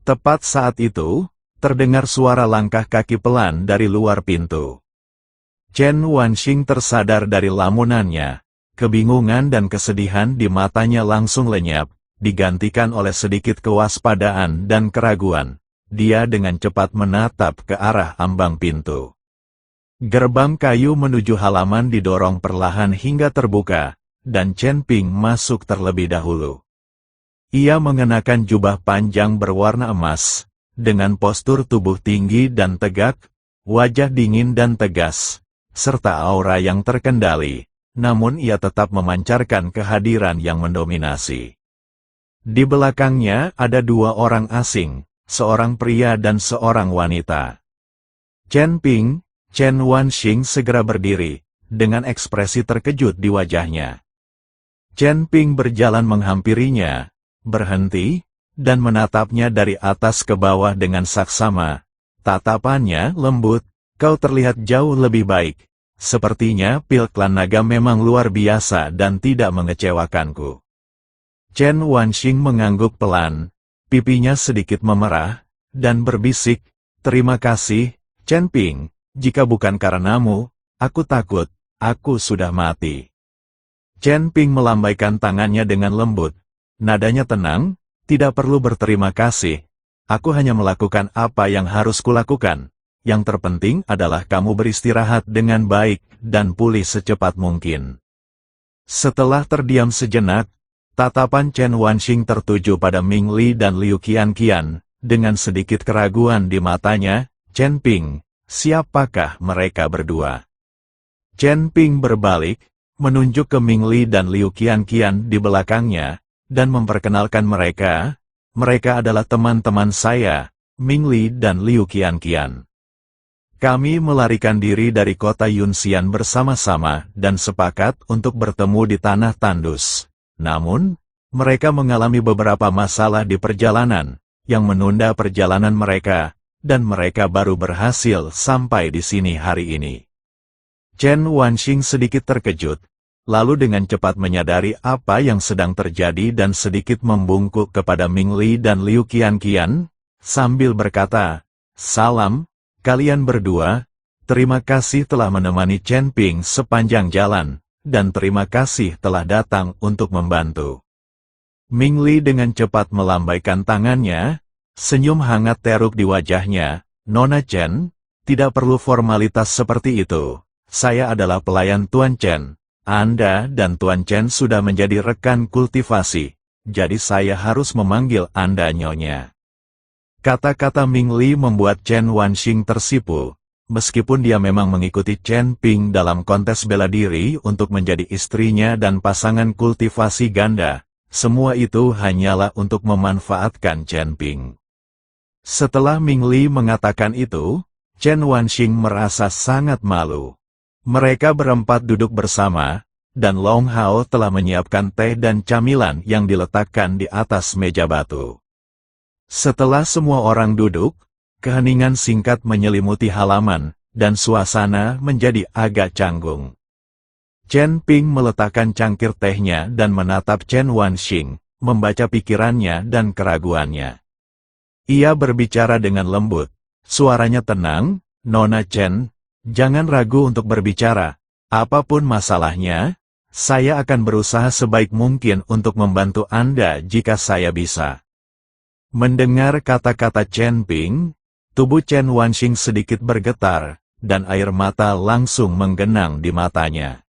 Tepat saat itu, terdengar suara langkah kaki pelan dari luar pintu. Chen Wanxing tersadar dari lamunannya. Kebingungan dan kesedihan di matanya langsung lenyap, digantikan oleh sedikit kewaspadaan dan keraguan. Dia dengan cepat menatap ke arah ambang pintu. Gerbang kayu menuju halaman didorong perlahan hingga terbuka, dan Chen Ping masuk terlebih dahulu. Ia mengenakan jubah panjang berwarna emas, dengan postur tubuh tinggi dan tegak, wajah dingin dan tegas, serta aura yang terkendali. Namun ia tetap memancarkan kehadiran yang mendominasi. Di belakangnya ada 2 orang asing, seorang pria dan seorang wanita. Chen Ping, Chen Wanxing segera berdiri, dengan ekspresi terkejut di wajahnya. Chen Ping berjalan menghampirinya, berhenti, dan menatapnya dari atas ke bawah dengan saksama. Tatapannya lembut, "Kau terlihat jauh lebih baik. Sepertinya pil klan naga memang luar biasa dan tidak mengecewakanku." Chen Wanxing mengangguk pelan, pipinya sedikit memerah, dan berbisik, "Terima kasih, Chen Ping, jika bukan karenamu, aku takut, aku sudah mati." Chen Ping melambaikan tangannya dengan lembut, nadanya tenang, "Tidak perlu berterima kasih, aku hanya melakukan apa yang harus kulakukan. Yang terpenting adalah kamu beristirahat dengan baik dan pulih secepat mungkin." Setelah terdiam sejenak, tatapan Chen Wanxing tertuju pada Ming Li dan Liu Qianqian, dengan sedikit keraguan di matanya. "Chen Ping, siapakah mereka berdua?" Chen Ping berbalik, menunjuk ke Ming Li dan Liu Qianqian di belakangnya, dan memperkenalkan mereka. "Mereka adalah teman-teman saya, Ming Li dan Liu Qianqian." Kami melarikan diri dari kota Yunxian bersama-sama dan sepakat untuk bertemu di tanah tandus. Namun, mereka mengalami beberapa masalah di perjalanan, yang menunda perjalanan mereka, dan mereka baru berhasil sampai di sini hari ini. Chen Wanxing sedikit terkejut, lalu dengan cepat menyadari apa yang sedang terjadi dan sedikit membungkuk kepada Ming Li dan Liu Qianqian, sambil berkata, "Salam, kalian berdua, terima kasih telah menemani Chen Ping sepanjang jalan, dan terima kasih telah datang untuk membantu." Ming Li dengan cepat melambaikan tangannya, senyum hangat teruk di wajahnya. "Nona Chen, tidak perlu formalitas seperti itu. Saya adalah pelayan Tuan Chen. Anda dan Tuan Chen sudah menjadi rekan kultivasi, jadi saya harus memanggil Anda Nyonya." Kata-kata Ming Li membuat Chen Wanxing tersipu. Meskipun dia memang mengikuti Chen Ping dalam kontes bela diri untuk menjadi istrinya dan pasangan kultivasi ganda, semua itu hanyalah untuk memanfaatkan Chen Ping. Setelah Ming Li mengatakan itu, Chen Wanxing merasa sangat malu. Mereka berempat duduk bersama, dan Long Hao telah menyiapkan teh dan camilan yang diletakkan di atas meja batu. Setelah semua orang duduk, keheningan singkat menyelimuti halaman, dan suasana menjadi agak canggung. Chen Ping meletakkan cangkir tehnya dan menatap Chen Wanxing, membaca pikirannya dan keraguannya. Ia berbicara dengan lembut, suaranya tenang, "Nona Chen, jangan ragu untuk berbicara. Apapun masalahnya, saya akan berusaha sebaik mungkin untuk membantu Anda jika saya bisa." Mendengar kata-kata Chen Ping, tubuh Chen Wanxing sedikit bergetar, dan air mata langsung menggenang di matanya.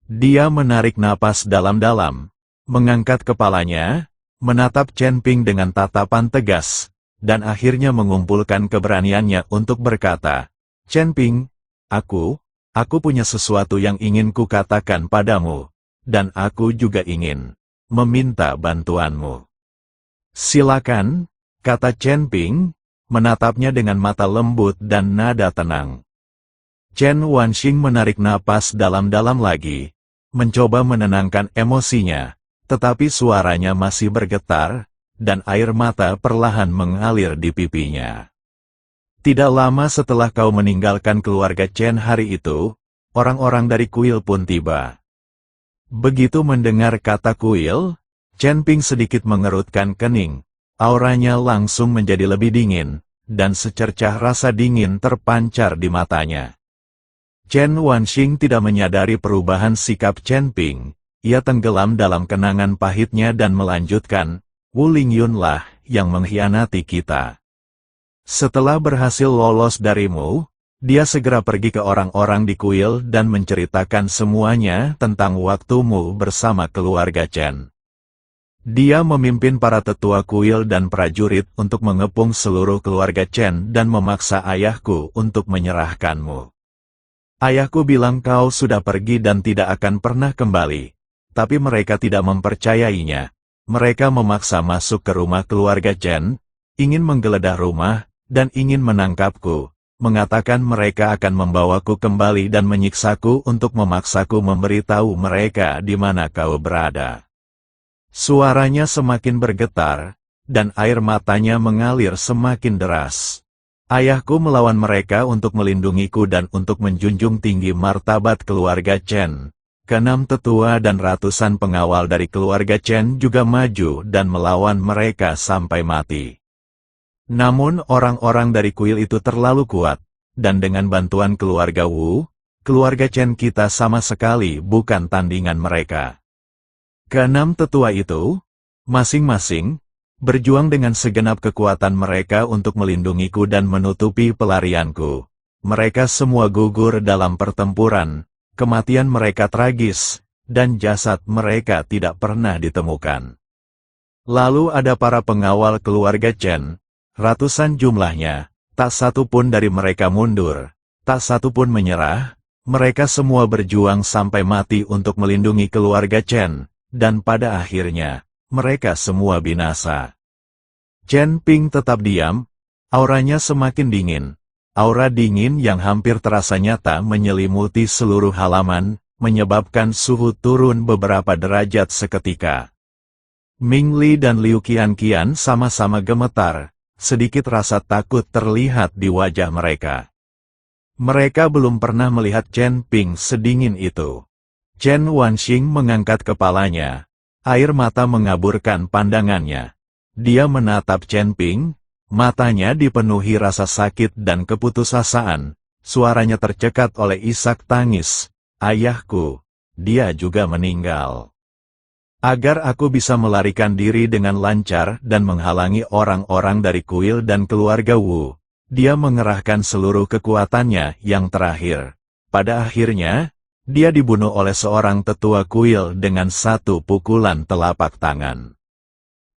Dia menarik napas dalam-dalam, mengangkat kepalanya, menatap Chen Ping dengan tatapan tegas, dan akhirnya mengumpulkan keberaniannya untuk berkata, "Chen Ping, aku punya sesuatu yang ingin kukatakan padamu, dan aku juga ingin meminta bantuanmu." "Silakan," kata Chen Ping, menatapnya dengan mata lembut dan nada tenang. Chen Wanxing menarik napas dalam-dalam lagi, mencoba menenangkan emosinya, tetapi suaranya masih bergetar, dan air mata perlahan mengalir di pipinya. "Tidak lama setelah kau meninggalkan keluarga Chen hari itu, orang-orang dari kuil pun tiba." Begitu mendengar kata kuil, Chen Ping sedikit mengerutkan kening, auranya langsung menjadi lebih dingin, dan secercah rasa dingin terpancar di matanya. Chen Wanxing tidak menyadari perubahan sikap Chen Ping, ia tenggelam dalam kenangan pahitnya dan melanjutkan, "Wu Lingyun lah yang mengkhianati kita. Setelah berhasil lolos darimu, dia segera pergi ke orang-orang di kuil dan menceritakan semuanya tentang waktumu bersama keluarga Chen. Dia memimpin para tetua kuil dan prajurit untuk mengepung seluruh keluarga Chen dan memaksa ayahku untuk menyerahkanmu. Ayahku bilang kau sudah pergi dan tidak akan pernah kembali, tapi mereka tidak mempercayainya. Mereka memaksa masuk ke rumah keluarga Chen, ingin menggeledah rumah, dan ingin menangkapku, mengatakan mereka akan membawaku kembali dan menyiksaku untuk memaksaku memberitahu mereka di mana kau berada." Suaranya semakin bergetar, dan air matanya mengalir semakin deras. "Ayahku melawan mereka untuk melindungiku dan untuk menjunjung tinggi martabat keluarga Chen. Keenam tetua dan ratusan pengawal dari keluarga Chen juga maju dan melawan mereka sampai mati. Namun orang-orang dari kuil itu terlalu kuat, dan dengan bantuan keluarga Wu, keluarga Chen kita sama sekali bukan tandingan mereka. Keenam tetua itu, masing-masing, berjuang dengan segenap kekuatan mereka untuk melindungiku dan menutupi pelarianku. Mereka semua gugur dalam pertempuran, kematian mereka tragis, dan jasad mereka tidak pernah ditemukan. Lalu ada para pengawal keluarga Chen, ratusan jumlahnya, tak satu pun dari mereka mundur, tak satu pun menyerah, mereka semua berjuang sampai mati untuk melindungi keluarga Chen. Dan pada akhirnya, mereka semua binasa." Chen Ping tetap diam, auranya semakin dingin, Aura dingin yang hampir terasa nyata menyelimuti seluruh halaman, menyebabkan suhu turun beberapa derajat seketika. Ming Li dan Liu Qianqian sama-sama gemetar, sedikit rasa takut terlihat di wajah mereka. Mereka belum pernah melihat Chen Ping sedingin itu. Chen Wanxing mengangkat kepalanya, air mata mengaburkan pandangannya. Dia menatap Chen Ping. Matanya dipenuhi rasa sakit dan keputusasaan, suaranya tercekat oleh isak tangis. Ayahku, dia juga meninggal. Agar aku bisa melarikan diri dengan lancar dan menghalangi orang-orang dari kuil dan keluarga Wu, dia mengerahkan seluruh kekuatannya yang terakhir. Pada akhirnya, dia dibunuh oleh seorang tetua kuil dengan satu pukulan telapak tangan.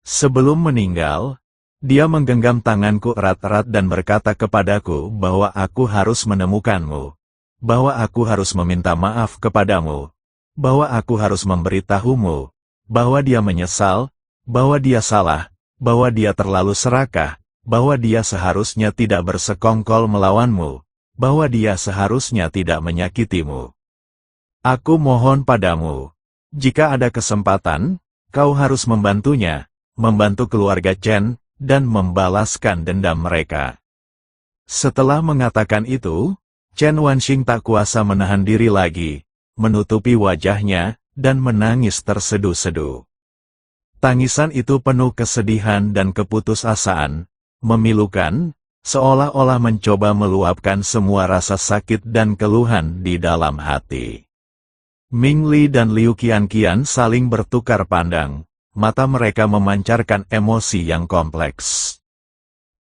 Sebelum meninggal, dia menggenggam tanganku erat-erat dan berkata kepadaku bahwa aku harus menemukanmu, bahwa aku harus meminta maaf kepadamu, bahwa aku harus memberitahumu, bahwa dia menyesal, bahwa dia salah, bahwa dia terlalu serakah, bahwa dia seharusnya tidak bersekongkol melawanmu, bahwa dia seharusnya tidak menyakitimu. Aku mohon padamu, jika ada kesempatan, kau harus membantunya, membantu keluarga Chen, dan membalaskan dendam mereka. Setelah mengatakan itu, Chen Wanxing tak kuasa menahan diri lagi, menutupi wajahnya, dan menangis terseduh-seduh. Tangisan itu penuh kesedihan dan keputusasaan, memilukan, seolah-olah mencoba meluapkan semua rasa sakit dan keluhan di dalam hati. Ming Li dan Liu Qianqian saling bertukar pandang. Mata mereka memancarkan emosi yang kompleks.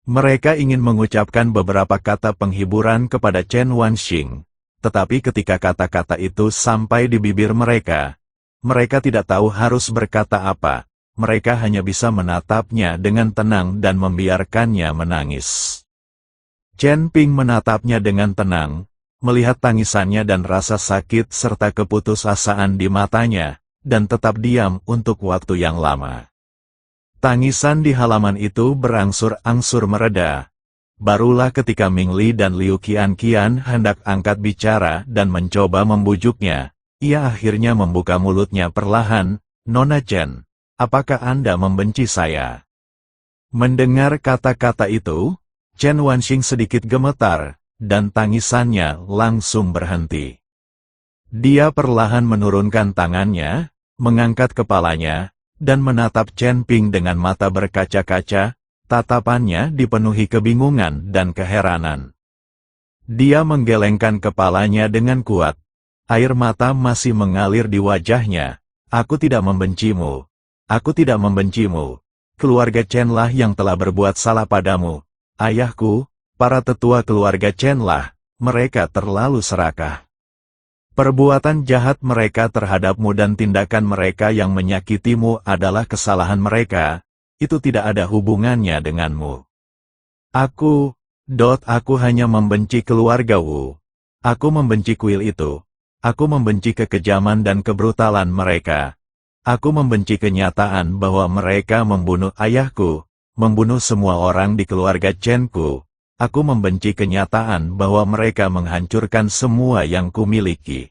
Mereka ingin mengucapkan beberapa kata penghiburan kepada Chen Wanxing, tetapi ketika kata-kata itu sampai di bibir mereka, mereka tidak tahu harus berkata apa. Mereka hanya bisa menatapnya dengan tenang dan membiarkannya menangis. Chen Ping menatapnya dengan tenang, melihat tangisannya dan rasa sakit serta keputusasaan di matanya, dan tetap diam untuk waktu yang lama. Tangisan di halaman itu berangsur-angsur mereda. Barulah ketika Ming Li dan Liu Qianqian hendak angkat bicara dan mencoba membujuknya, ia akhirnya membuka mulutnya perlahan, "Nona Chen, apakah Anda membenci saya?" Mendengar kata-kata itu, Chen Wanxing sedikit gemetar, dan tangisannya langsung berhenti. Dia perlahan menurunkan tangannya, mengangkat kepalanya, dan menatap Chen Ping dengan mata berkaca-kaca, tatapannya dipenuhi kebingungan dan keheranan. Dia menggelengkan kepalanya dengan kuat, air mata masih mengalir di wajahnya. "Aku tidak membencimu. Aku tidak membencimu. Keluarga Chen lah yang telah berbuat salah padamu. Ayahku, para tetua keluarga Chen lah, mereka terlalu serakah. Perbuatan jahat mereka terhadapmu dan tindakan mereka yang menyakitimu adalah kesalahan mereka, itu tidak ada hubungannya denganmu. Aku hanya membenci keluarga Wu. Aku membenci kuil itu. Aku membenci kekejaman dan kebrutalan mereka. Aku membenci kenyataan bahwa mereka membunuh ayahku, membunuh semua orang di keluarga Chen-ku. Aku membenci kenyataan bahwa mereka menghancurkan semua yang kumiliki."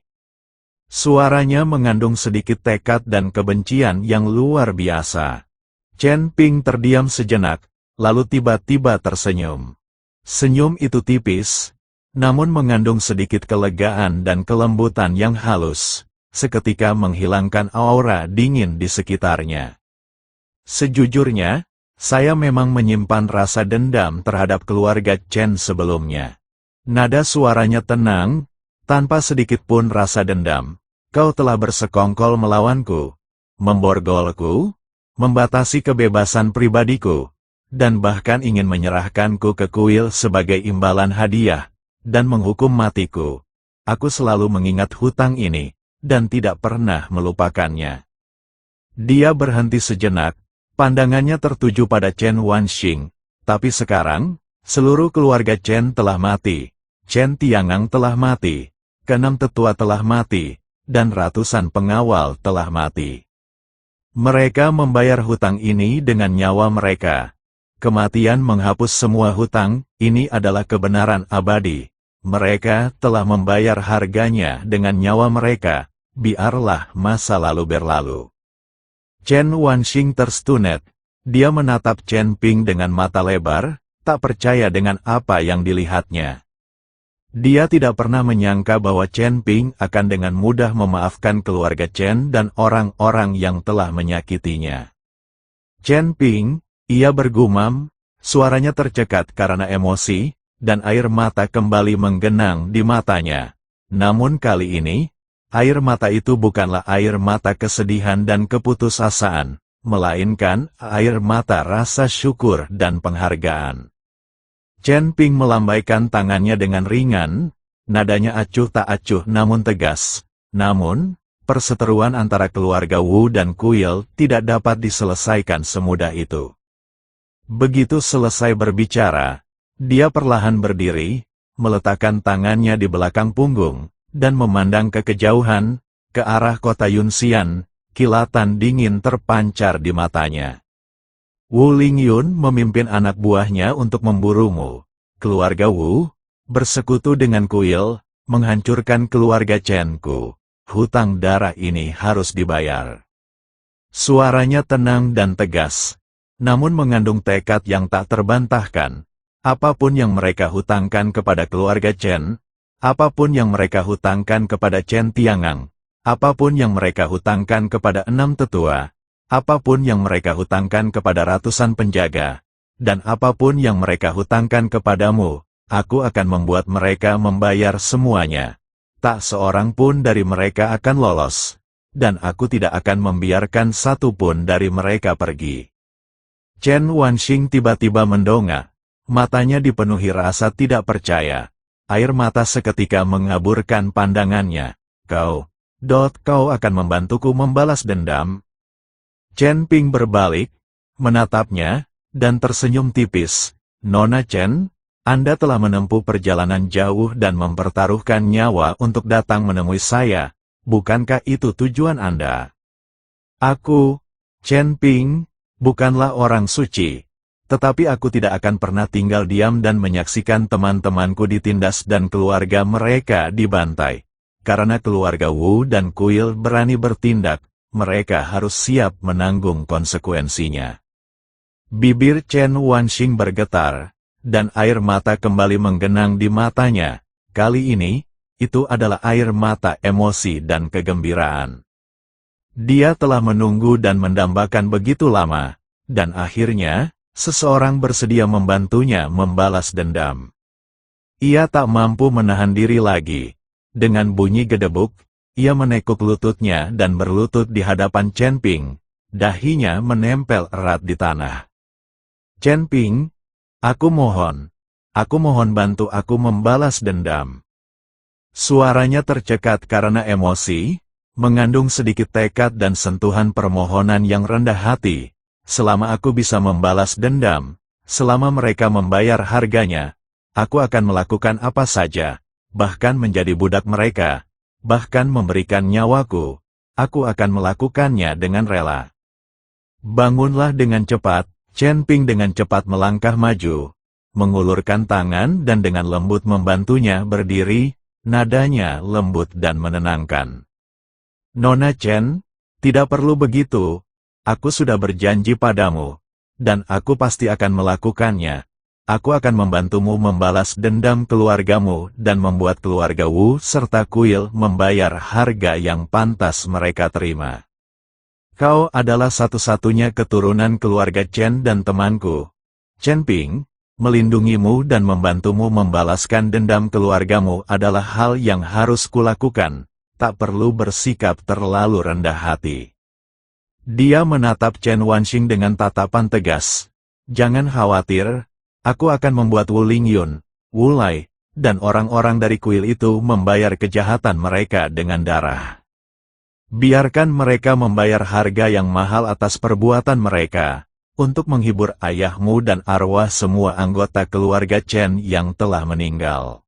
Suaranya mengandung sedikit tekad dan kebencian yang luar biasa. Chen Ping terdiam sejenak, lalu tiba-tiba tersenyum. Senyum itu tipis, namun mengandung sedikit kelegaan dan kelembutan yang halus, seketika menghilangkan aura dingin di sekitarnya. "Sejujurnya, saya memang menyimpan rasa dendam terhadap keluarga Chen sebelumnya." Nada suaranya tenang, tanpa sedikit pun rasa dendam. "Kau telah bersekongkol melawanku, memborgolku, membatasi kebebasan pribadiku, dan bahkan ingin menyerahkanku ke kuil sebagai imbalan hadiah, dan menghukum matiku. Aku selalu mengingat hutang ini, dan tidak pernah melupakannya." Dia berhenti sejenak. Pandangannya tertuju pada Chen Wanxing, tapi sekarang, seluruh keluarga Chen telah mati, Chen Tiangang telah mati, keenam tetua telah mati, dan ratusan pengawal telah mati. Mereka membayar hutang ini dengan nyawa mereka. Kematian menghapus semua hutang, ini adalah kebenaran abadi. Mereka telah membayar harganya dengan nyawa mereka, biarlah masa lalu berlalu. Chen Wanxing terstunet. Dia menatap Chen Ping dengan mata lebar, tak percaya dengan apa yang dilihatnya. Dia tidak pernah menyangka bahwa Chen Ping akan dengan mudah memaafkan keluarga Chen dan orang-orang yang telah menyakitinya. Chen Ping, ia bergumam, suaranya tercekat karena emosi, dan air mata kembali menggenang di matanya. Namun kali ini, air mata itu bukanlah air mata kesedihan dan keputusasaan, melainkan air mata rasa syukur dan penghargaan. Chen Ping melambaikan tangannya dengan ringan, nadanya acuh tak acuh namun tegas. Namun, perseteruan antara keluarga Wu dan Kuil tidak dapat diselesaikan semudah itu. Begitu selesai berbicara, dia perlahan berdiri, meletakkan tangannya di belakang punggung, dan memandang ke kejauhan, ke arah kota Yunxian, kilatan dingin terpancar di matanya. Wu Lingyun memimpin anak buahnya untuk memburumu. Keluarga Wu, bersekutu dengan Kuil, menghancurkan keluarga Chen Ku. Hutang darah ini harus dibayar. Suaranya tenang dan tegas, namun mengandung tekad yang tak terbantahkan. Apapun yang mereka hutangkan kepada keluarga Chen, apapun yang mereka hutangkan kepada Chen Tiangang, apapun yang mereka hutangkan kepada 6 tetua, apapun yang mereka hutangkan kepada ratusan penjaga, dan apapun yang mereka hutangkan kepadamu, aku akan membuat mereka membayar semuanya. Tak seorang pun dari mereka akan lolos, dan aku tidak akan membiarkan satu pun dari mereka pergi. Chen Wanxing tiba-tiba mendongak, matanya dipenuhi rasa tidak percaya. Air mata seketika mengaburkan pandangannya. Kau akan membantuku membalas dendam? Chen Ping berbalik, menatapnya, dan tersenyum tipis. Nona Chen, Anda telah menempuh perjalanan jauh dan mempertaruhkan nyawa untuk datang menemui saya. Bukankah itu tujuan Anda? Aku, Chen Ping, bukanlah orang suci. Tetapi aku tidak akan pernah tinggal diam dan menyaksikan teman-temanku ditindas dan keluarga mereka dibantai. Karena keluarga Wu dan Kuil berani bertindak, mereka harus siap menanggung konsekuensinya. Bibir Chen Wanxing bergetar, dan air mata kembali menggenang di matanya. Kali ini, itu adalah air mata emosi dan kegembiraan. Dia telah menunggu dan mendambakan begitu lama, dan akhirnya, seseorang bersedia membantunya membalas dendam. Ia tak mampu menahan diri lagi. Dengan bunyi gedebuk, ia menekuk lututnya dan berlutut di hadapan Chen Ping. Dahinya menempel erat di tanah. Chen Ping, aku mohon bantu aku membalas dendam. Suaranya tercekat karena emosi, mengandung sedikit tekad dan sentuhan permohonan yang rendah hati. Selama aku bisa membalas dendam, selama mereka membayar harganya, aku akan melakukan apa saja, bahkan menjadi budak mereka, bahkan memberikan nyawaku, aku akan melakukannya dengan rela. Bangunlah dengan cepat. Chen Ping dengan cepat melangkah maju, mengulurkan tangan dan dengan lembut membantunya berdiri, nadanya lembut dan menenangkan. Nona Chen, tidak perlu begitu, aku sudah berjanji padamu, dan aku pasti akan melakukannya. Aku akan membantumu membalas dendam keluargamu dan membuat keluarga Wu serta Kuil membayar harga yang pantas mereka terima. Kau adalah satu-satunya keturunan keluarga Chen dan temanku. Chen Ping, melindungimu dan membantumu membalaskan dendam keluargamu adalah hal yang harus kulakukan, tak perlu bersikap terlalu rendah hati. Dia menatap Chen Wanxing dengan tatapan tegas. Jangan khawatir, aku akan membuat Wu Lingyun, Wu Lai, dan orang-orang dari Kuil itu membayar kejahatan mereka dengan darah. Biarkan mereka membayar harga yang mahal atas perbuatan mereka, untuk menghibur ayahmu dan arwah semua anggota keluarga Chen yang telah meninggal.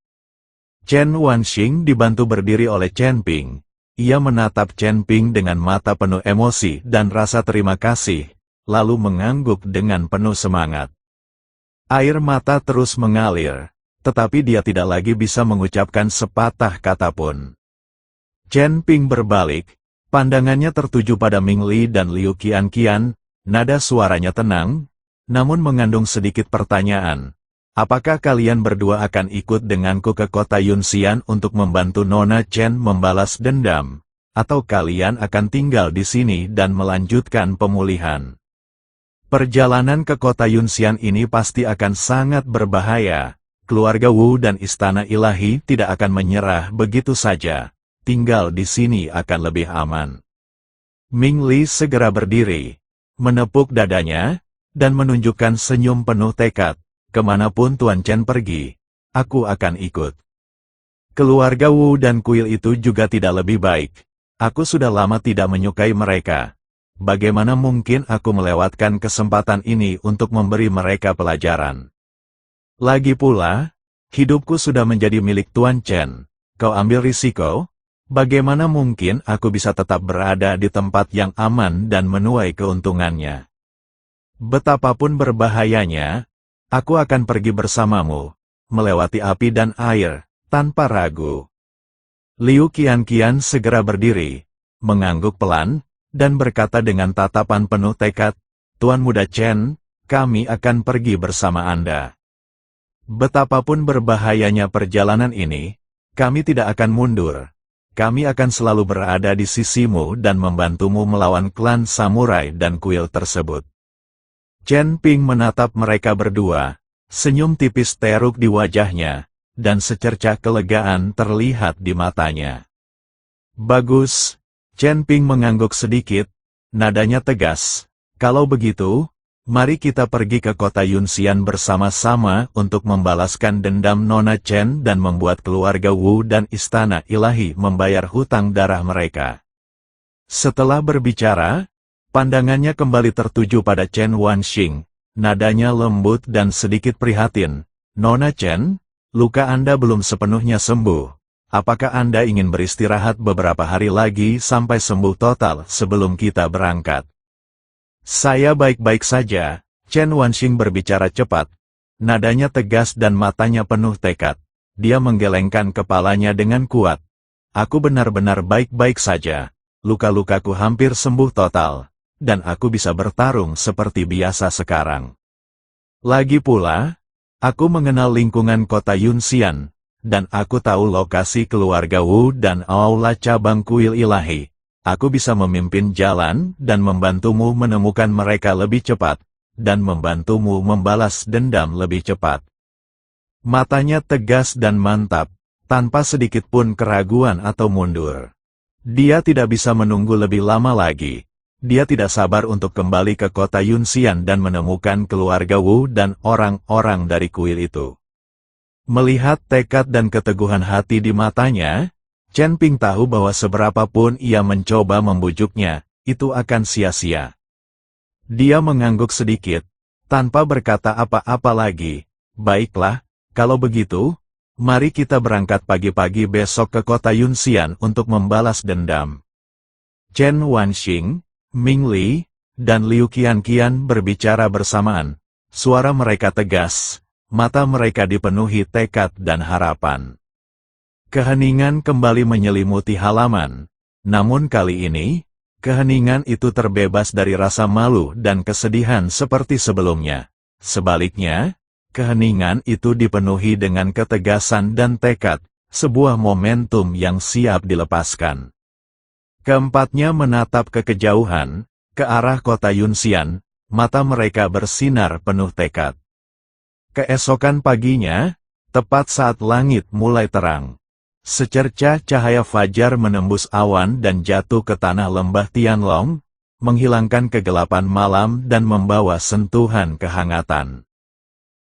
Chen Wanxing dibantu berdiri oleh Chen Ping. Ia menatap Chen Ping dengan mata penuh emosi dan rasa terima kasih, lalu mengangguk dengan penuh semangat. Air mata terus mengalir, tetapi dia tidak lagi bisa mengucapkan sepatah kata pun. Chen Ping berbalik, pandangannya tertuju pada Ming Li dan Liu Qianqian, nada suaranya tenang, namun mengandung sedikit pertanyaan. Apakah kalian berdua akan ikut denganku ke kota Yunxian untuk membantu Nona Chen membalas dendam? Atau kalian akan tinggal di sini dan melanjutkan pemulihan? Perjalanan ke kota Yunxian ini pasti akan sangat berbahaya. Keluarga Wu dan Istana Ilahi tidak akan menyerah begitu saja. Tinggal di sini akan lebih aman. Ming Li segera berdiri, menepuk dadanya, dan menunjukkan senyum penuh tekad. Kemanapun Tuan Chen pergi, aku akan ikut. Keluarga Wu dan kuil itu juga tidak lebih baik. Aku sudah lama tidak menyukai mereka. Bagaimana mungkin aku melewatkan kesempatan ini untuk memberi mereka pelajaran? Lagi pula, hidupku sudah menjadi milik Tuan Chen. Kau ambil risiko? Bagaimana mungkin aku bisa tetap berada di tempat yang aman dan menuai keuntungannya? Betapapun berbahayanya, aku akan pergi bersamamu, melewati api dan air, tanpa ragu. Liu Qianqian segera berdiri, mengangguk pelan, dan berkata dengan tatapan penuh tekad, Tuan Muda Chen, kami akan pergi bersama Anda. Betapapun berbahayanya perjalanan ini, kami tidak akan mundur. Kami akan selalu berada di sisimu dan membantumu melawan klan samurai dan kuil tersebut. Chen Ping menatap mereka berdua, senyum tipis teruk di wajahnya, dan secercah kelegaan terlihat di matanya. Bagus, Chen Ping mengangguk sedikit, nadanya tegas. Kalau begitu, mari kita pergi ke kota Yunxian bersama-sama untuk membalaskan dendam Nona Chen dan membuat keluarga Wu dan Istana Ilahi membayar hutang darah mereka. Setelah berbicara, pandangannya kembali tertuju pada Chen Wanxing, nadanya lembut dan sedikit prihatin. Nona Chen, luka Anda belum sepenuhnya sembuh. Apakah Anda ingin beristirahat beberapa hari lagi sampai sembuh total sebelum kita berangkat? Saya baik-baik saja, Chen Wanxing berbicara cepat. Nadanya tegas dan matanya penuh tekad. Dia menggelengkan kepalanya dengan kuat. Aku benar-benar baik-baik saja. Luka-lukaku hampir sembuh total. Dan aku bisa bertarung seperti biasa sekarang. Lagi pula, aku mengenal lingkungan kota Yunxian, dan aku tahu lokasi keluarga Wu dan aula cabang kuil ilahi. Aku bisa memimpin jalan dan membantumu menemukan mereka lebih cepat, dan membantumu membalas dendam lebih cepat. Matanya tegas dan mantap, tanpa sedikit pun keraguan atau mundur. Dia tidak bisa menunggu lebih lama lagi. Dia tidak sabar untuk kembali ke kota Yunxian dan menemukan keluarga Wu dan orang-orang dari kuil itu. Melihat tekad dan keteguhan hati di matanya, Chen Ping tahu bahwa seberapapun ia mencoba membujuknya, itu akan sia-sia. Dia mengangguk sedikit, tanpa berkata apa-apa lagi. Baiklah, kalau begitu, mari kita berangkat pagi-pagi besok ke kota Yunxian untuk membalas dendam. Chen Wanxing, Ming Li, dan Liu Qianqian berbicara bersamaan. Suara mereka tegas. Mata mereka dipenuhi tekad dan harapan. Keheningan kembali menyelimuti halaman. Namun kali ini, keheningan itu terbebas dari rasa malu dan kesedihan seperti sebelumnya. Sebaliknya, keheningan itu dipenuhi dengan ketegasan dan tekad, sebuah momentum yang siap dilepaskan. Keempatnya menatap ke kejauhan, ke arah kota Yunxian, mata mereka bersinar penuh tekad. Keesokan paginya, tepat saat langit mulai terang, secercah cahaya fajar menembus awan dan jatuh ke tanah lembah Tianlong, menghilangkan kegelapan malam dan membawa sentuhan kehangatan.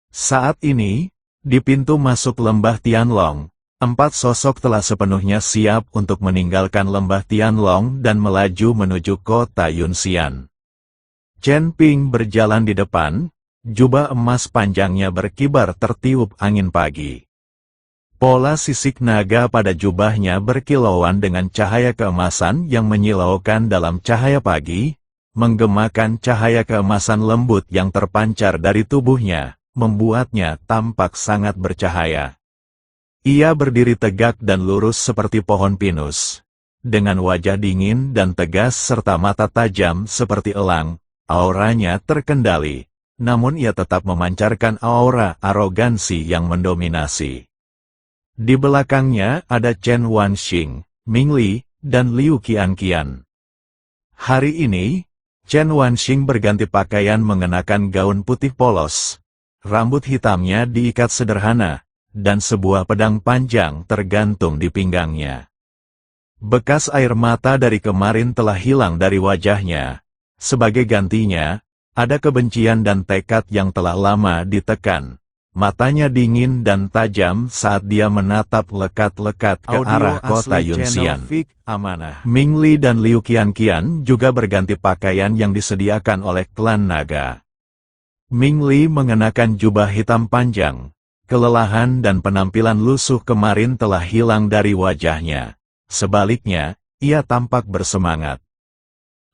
Saat ini, di pintu masuk lembah Tianlong, 4 sosok telah sepenuhnya siap untuk meninggalkan lembah Tianlong dan melaju menuju kota Yunxian. Chen Ping berjalan di depan. Jubah emas panjangnya berkibar tertiup angin pagi. Pola sisik naga pada jubahnya berkilauan dengan cahaya keemasan yang menyilaukan dalam cahaya pagi, menggemakan cahaya keemasan lembut yang terpancar dari tubuhnya, membuatnya tampak sangat bercahaya. Ia berdiri tegak dan lurus seperti pohon pinus. Dengan wajah dingin dan tegas serta mata tajam seperti elang, auranya terkendali. Namun ia tetap memancarkan aura arogansi yang mendominasi. Di belakangnya ada Chen Wanxing, Ming Li, dan Liu Qianqian. Hari ini, Chen Wanxing berganti pakaian mengenakan gaun putih polos. Rambut hitamnya diikat sederhana, dan sebuah pedang panjang tergantung di pinggangnya. Bekas air mata dari kemarin telah hilang dari wajahnya. Sebagai gantinya, ada kebencian dan tekad yang telah lama ditekan. Matanya dingin dan tajam saat dia menatap lekat-lekat ke arah kota Yunxian. Ming Li dan Liu Qianqian juga berganti pakaian yang disediakan oleh klan naga. Ming Li mengenakan jubah hitam panjang. Kelelahan dan penampilan lusuh kemarin telah hilang dari wajahnya. Sebaliknya, ia tampak bersemangat.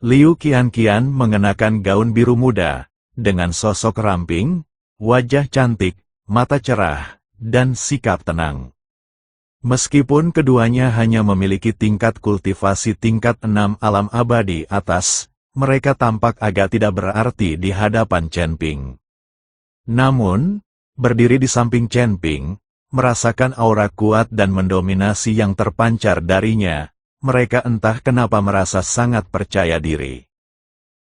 Liu Qianqian mengenakan gaun biru muda, dengan sosok ramping, wajah cantik, mata cerah, dan sikap tenang. Meskipun keduanya hanya memiliki tingkat kultivasi tingkat 6 alam abadi atas, mereka tampak agak tidak berarti di hadapan Chen Ping. Namun, berdiri di samping Chen Ping, merasakan aura kuat dan mendominasi yang terpancar darinya, mereka entah kenapa merasa sangat percaya diri.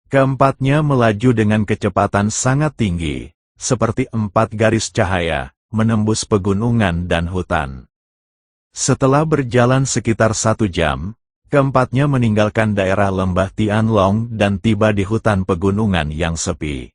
Keempatnya melaju dengan kecepatan sangat tinggi, seperti 4 garis cahaya, menembus pegunungan dan hutan. Setelah berjalan sekitar 1 jam, keempatnya meninggalkan daerah lembah Tianlong dan tiba di hutan pegunungan yang sepi.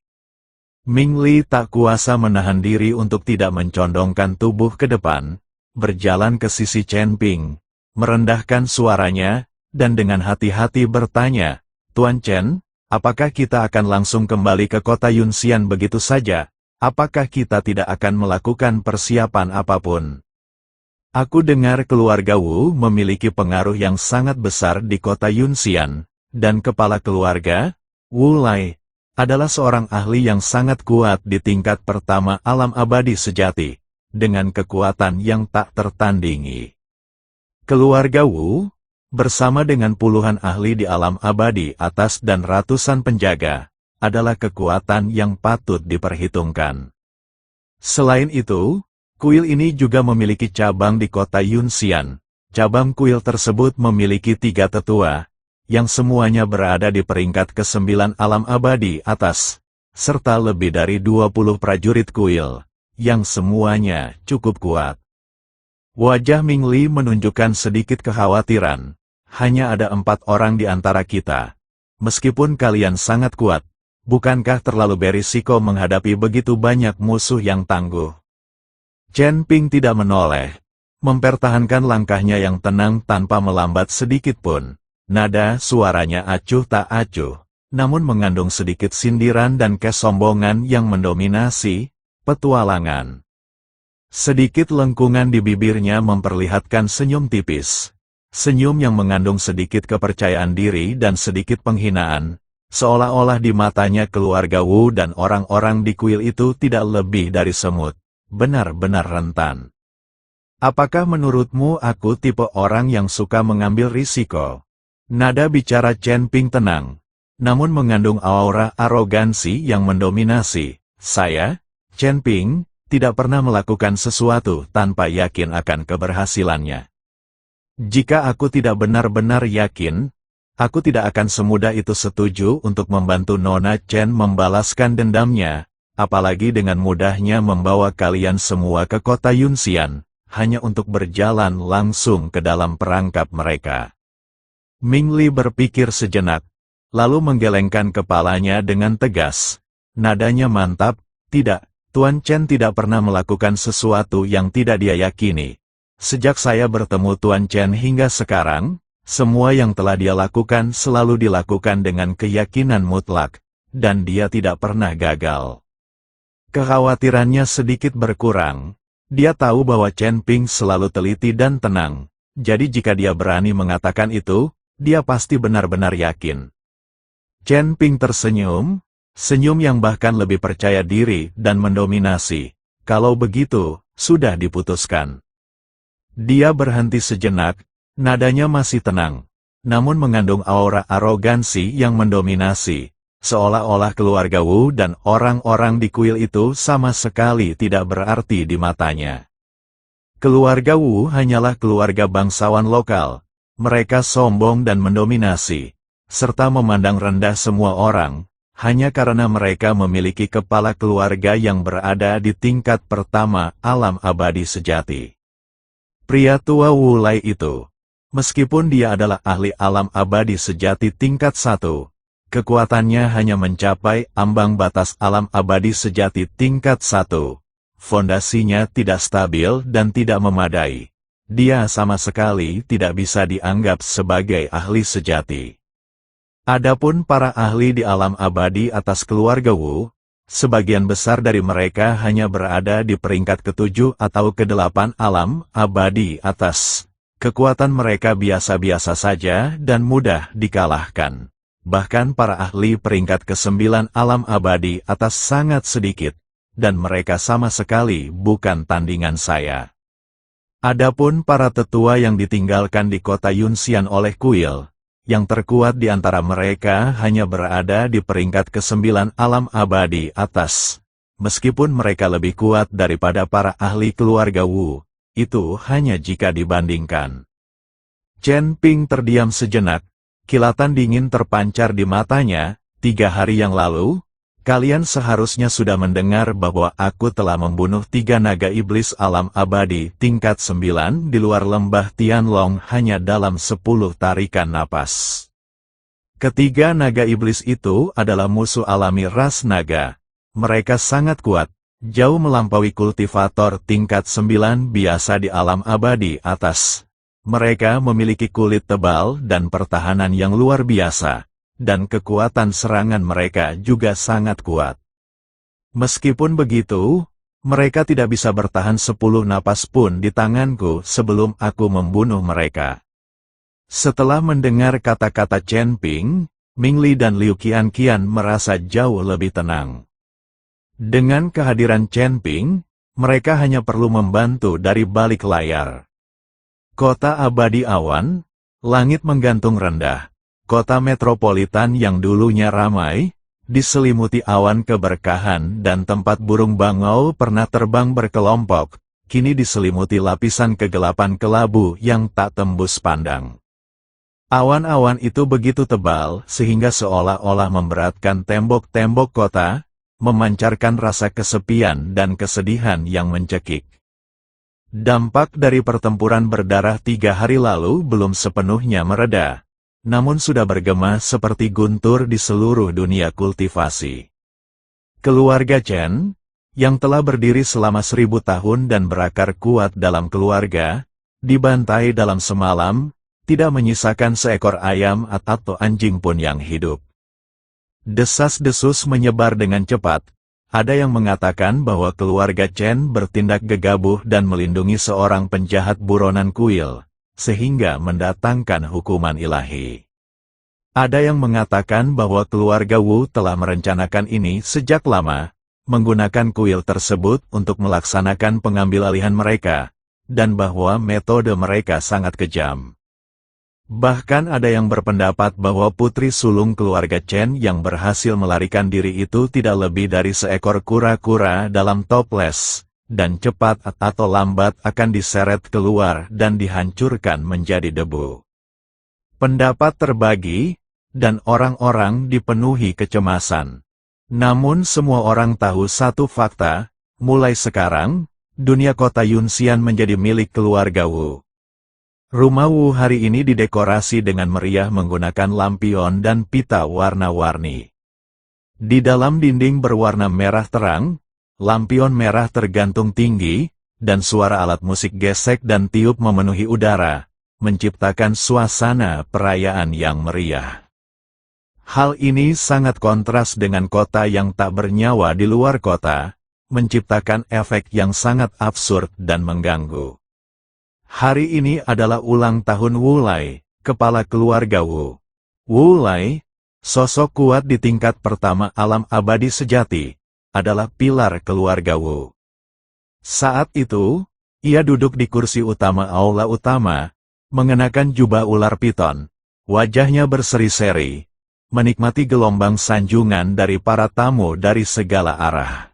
Ming Li tak kuasa menahan diri untuk tidak mencondongkan tubuh ke depan, berjalan ke sisi Chen Ping, merendahkan suaranya, dan dengan hati-hati bertanya, "Tuan Chen, apakah kita akan langsung kembali ke kota Yunxian begitu saja? Apakah kita tidak akan melakukan persiapan apapun? Aku dengar keluarga Wu memiliki pengaruh yang sangat besar di kota Yunxian, dan kepala keluarga, Wu Lai, adalah seorang ahli yang sangat kuat di tingkat pertama alam abadi sejati, dengan kekuatan yang tak tertandingi. Keluarga Wu, bersama dengan puluhan ahli di alam abadi atas dan ratusan penjaga, adalah kekuatan yang patut diperhitungkan. Selain itu, kuil ini juga memiliki cabang di kota Yunxian. Cabang kuil tersebut memiliki 3 tetua, yang semuanya berada di peringkat ke-9 alam abadi atas, serta lebih dari 20 prajurit kuil, yang semuanya cukup kuat. Wajah Ming Li menunjukkan sedikit kekhawatiran. Hanya ada 4 orang di antara kita. Meskipun kalian sangat kuat, bukankah terlalu berisiko menghadapi begitu banyak musuh yang tangguh? Chen Ping tidak menoleh, mempertahankan langkahnya yang tenang tanpa melambat sedikit pun. Nada suaranya acuh tak acuh, namun mengandung sedikit sindiran dan kesombongan yang mendominasi petualangan. Sedikit lengkungan di bibirnya memperlihatkan senyum tipis. Senyum yang mengandung sedikit kepercayaan diri dan sedikit penghinaan. Seolah-olah di matanya keluarga Wu dan orang-orang di kuil itu tidak lebih dari semut, benar-benar rentan. Apakah menurutmu aku tipe orang yang suka mengambil risiko? Nada bicara Chen Ping tenang, namun mengandung aura arogansi yang mendominasi. Saya, Chen Ping, tidak pernah melakukan sesuatu tanpa yakin akan keberhasilannya. Jika aku tidak benar-benar yakin, aku tidak akan semudah itu setuju untuk membantu Nona Chen membalaskan dendamnya, apalagi dengan mudahnya membawa kalian semua ke kota Yunxian, hanya untuk berjalan langsung ke dalam perangkap mereka. Ming Li berpikir sejenak, lalu menggelengkan kepalanya dengan tegas. Nadanya mantap, tidak, Tuan Chen tidak pernah melakukan sesuatu yang tidak dia yakini. Sejak saya bertemu Tuan Chen hingga sekarang, semua yang telah dia lakukan selalu dilakukan dengan keyakinan mutlak, dan dia tidak pernah gagal. Kekhawatirannya sedikit berkurang. Dia tahu bahwa Chen Ping selalu teliti dan tenang, jadi jika dia berani mengatakan itu, dia pasti benar-benar yakin. Chen Ping tersenyum, Senyum yang bahkan lebih percaya diri dan mendominasi. Kalau begitu, sudah diputuskan. Dia berhenti sejenak, nadanya masih tenang, namun mengandung aura arogansi yang mendominasi, seolah-olah keluarga Wu dan orang-orang di kuil itu sama sekali tidak berarti di matanya. Keluarga Wu hanyalah keluarga bangsawan lokal. Mereka sombong dan mendominasi, serta memandang rendah semua orang, hanya karena mereka memiliki kepala keluarga yang berada di tingkat pertama alam abadi sejati. Pria tua Wu Lai itu, meskipun dia adalah ahli alam abadi sejati tingkat 1, kekuatannya hanya mencapai ambang batas alam abadi sejati tingkat 1. Fondasinya tidak stabil dan tidak memadai. Dia sama sekali tidak bisa dianggap sebagai ahli sejati. Adapun para ahli di alam abadi atas keluarga Wu, sebagian besar dari mereka hanya berada di peringkat ke-7 atau ke-8 alam abadi atas. Kekuatan mereka biasa-biasa saja dan mudah dikalahkan. Bahkan para ahli peringkat ke-9 alam abadi atas sangat sedikit, dan mereka sama sekali bukan tandingan saya. Adapun para tetua yang ditinggalkan di kota Yunxian oleh kuil, yang terkuat di antara mereka hanya berada di peringkat ke-9 alam abadi atas. Meskipun mereka lebih kuat daripada para ahli keluarga Wu, itu hanya jika dibandingkan. Chen Ping terdiam sejenak, kilatan dingin terpancar di matanya. 3 hari yang lalu, kalian seharusnya sudah mendengar bahwa aku telah membunuh 3 naga iblis alam abadi tingkat 9 di luar lembah Tianlong hanya dalam 10 tarikan napas. Ketiga naga iblis itu adalah musuh alami ras naga. Mereka sangat kuat, jauh melampaui kultivator tingkat 9 biasa di alam abadi atas. Mereka memiliki kulit tebal dan pertahanan yang luar biasa, dan kekuatan serangan mereka juga sangat kuat. Meskipun begitu, mereka tidak bisa bertahan 10 napas pun di tanganku sebelum aku membunuh mereka. Setelah mendengar kata-kata Chen Ping, Ming Li dan Liu Qianqian merasa jauh lebih tenang. Dengan kehadiran Chen Ping, mereka hanya perlu membantu dari balik layar. Kota abadi awan, langit menggantung rendah. Kota metropolitan yang dulunya ramai, diselimuti awan keberkahan dan tempat burung bangau pernah terbang berkelompok, kini diselimuti lapisan kegelapan kelabu yang tak tembus pandang. Awan-awan itu begitu tebal sehingga seolah-olah memberatkan tembok-tembok kota, memancarkan rasa kesepian dan kesedihan yang mencekik. Dampak dari pertempuran berdarah 3 hari lalu belum sepenuhnya mereda, namun sudah bergema seperti guntur di seluruh dunia kultivasi. Keluarga Chen, yang telah berdiri selama 1000 tahun dan berakar kuat dalam keluarga, dibantai dalam semalam, tidak menyisakan seekor ayam atau anjing pun yang hidup. Desas-desus menyebar dengan cepat. Ada yang mengatakan bahwa keluarga Chen bertindak gegabah dan melindungi seorang penjahat buronan kuil, sehingga mendatangkan hukuman ilahi. Ada yang mengatakan bahwa keluarga Wu telah merencanakan ini sejak lama, menggunakan kuil tersebut untuk melaksanakan pengambilalihan mereka, dan bahwa metode mereka sangat kejam. Bahkan ada yang berpendapat bahwa putri sulung keluarga Chen yang berhasil melarikan diri itu tidak lebih dari seekor kura-kura dalam toples, dan cepat atau lambat akan diseret keluar dan dihancurkan menjadi debu. Pendapat terbagi, dan orang-orang dipenuhi kecemasan. Namun semua orang tahu satu fakta, mulai sekarang, dunia kota Yunxian menjadi milik keluarga Wu. Rumah Wu hari ini didekorasi dengan meriah menggunakan lampion dan pita warna-warni. Di dalam dinding berwarna merah terang, lampion merah tergantung tinggi, dan suara alat musik gesek dan tiup memenuhi udara, menciptakan suasana perayaan yang meriah. Hal ini sangat kontras dengan kota yang tak bernyawa di luar kota, menciptakan efek yang sangat absurd dan mengganggu. Hari ini adalah ulang tahun Wu Lai, kepala keluarga Wu. Wu Lai, Sosok kuat di tingkat pertama alam abadi sejati adalah pilar keluarga Wu. Saat itu, ia duduk di kursi utama aula utama, mengenakan jubah ular piton, wajahnya berseri-seri, menikmati gelombang sanjungan dari para tamu dari segala arah.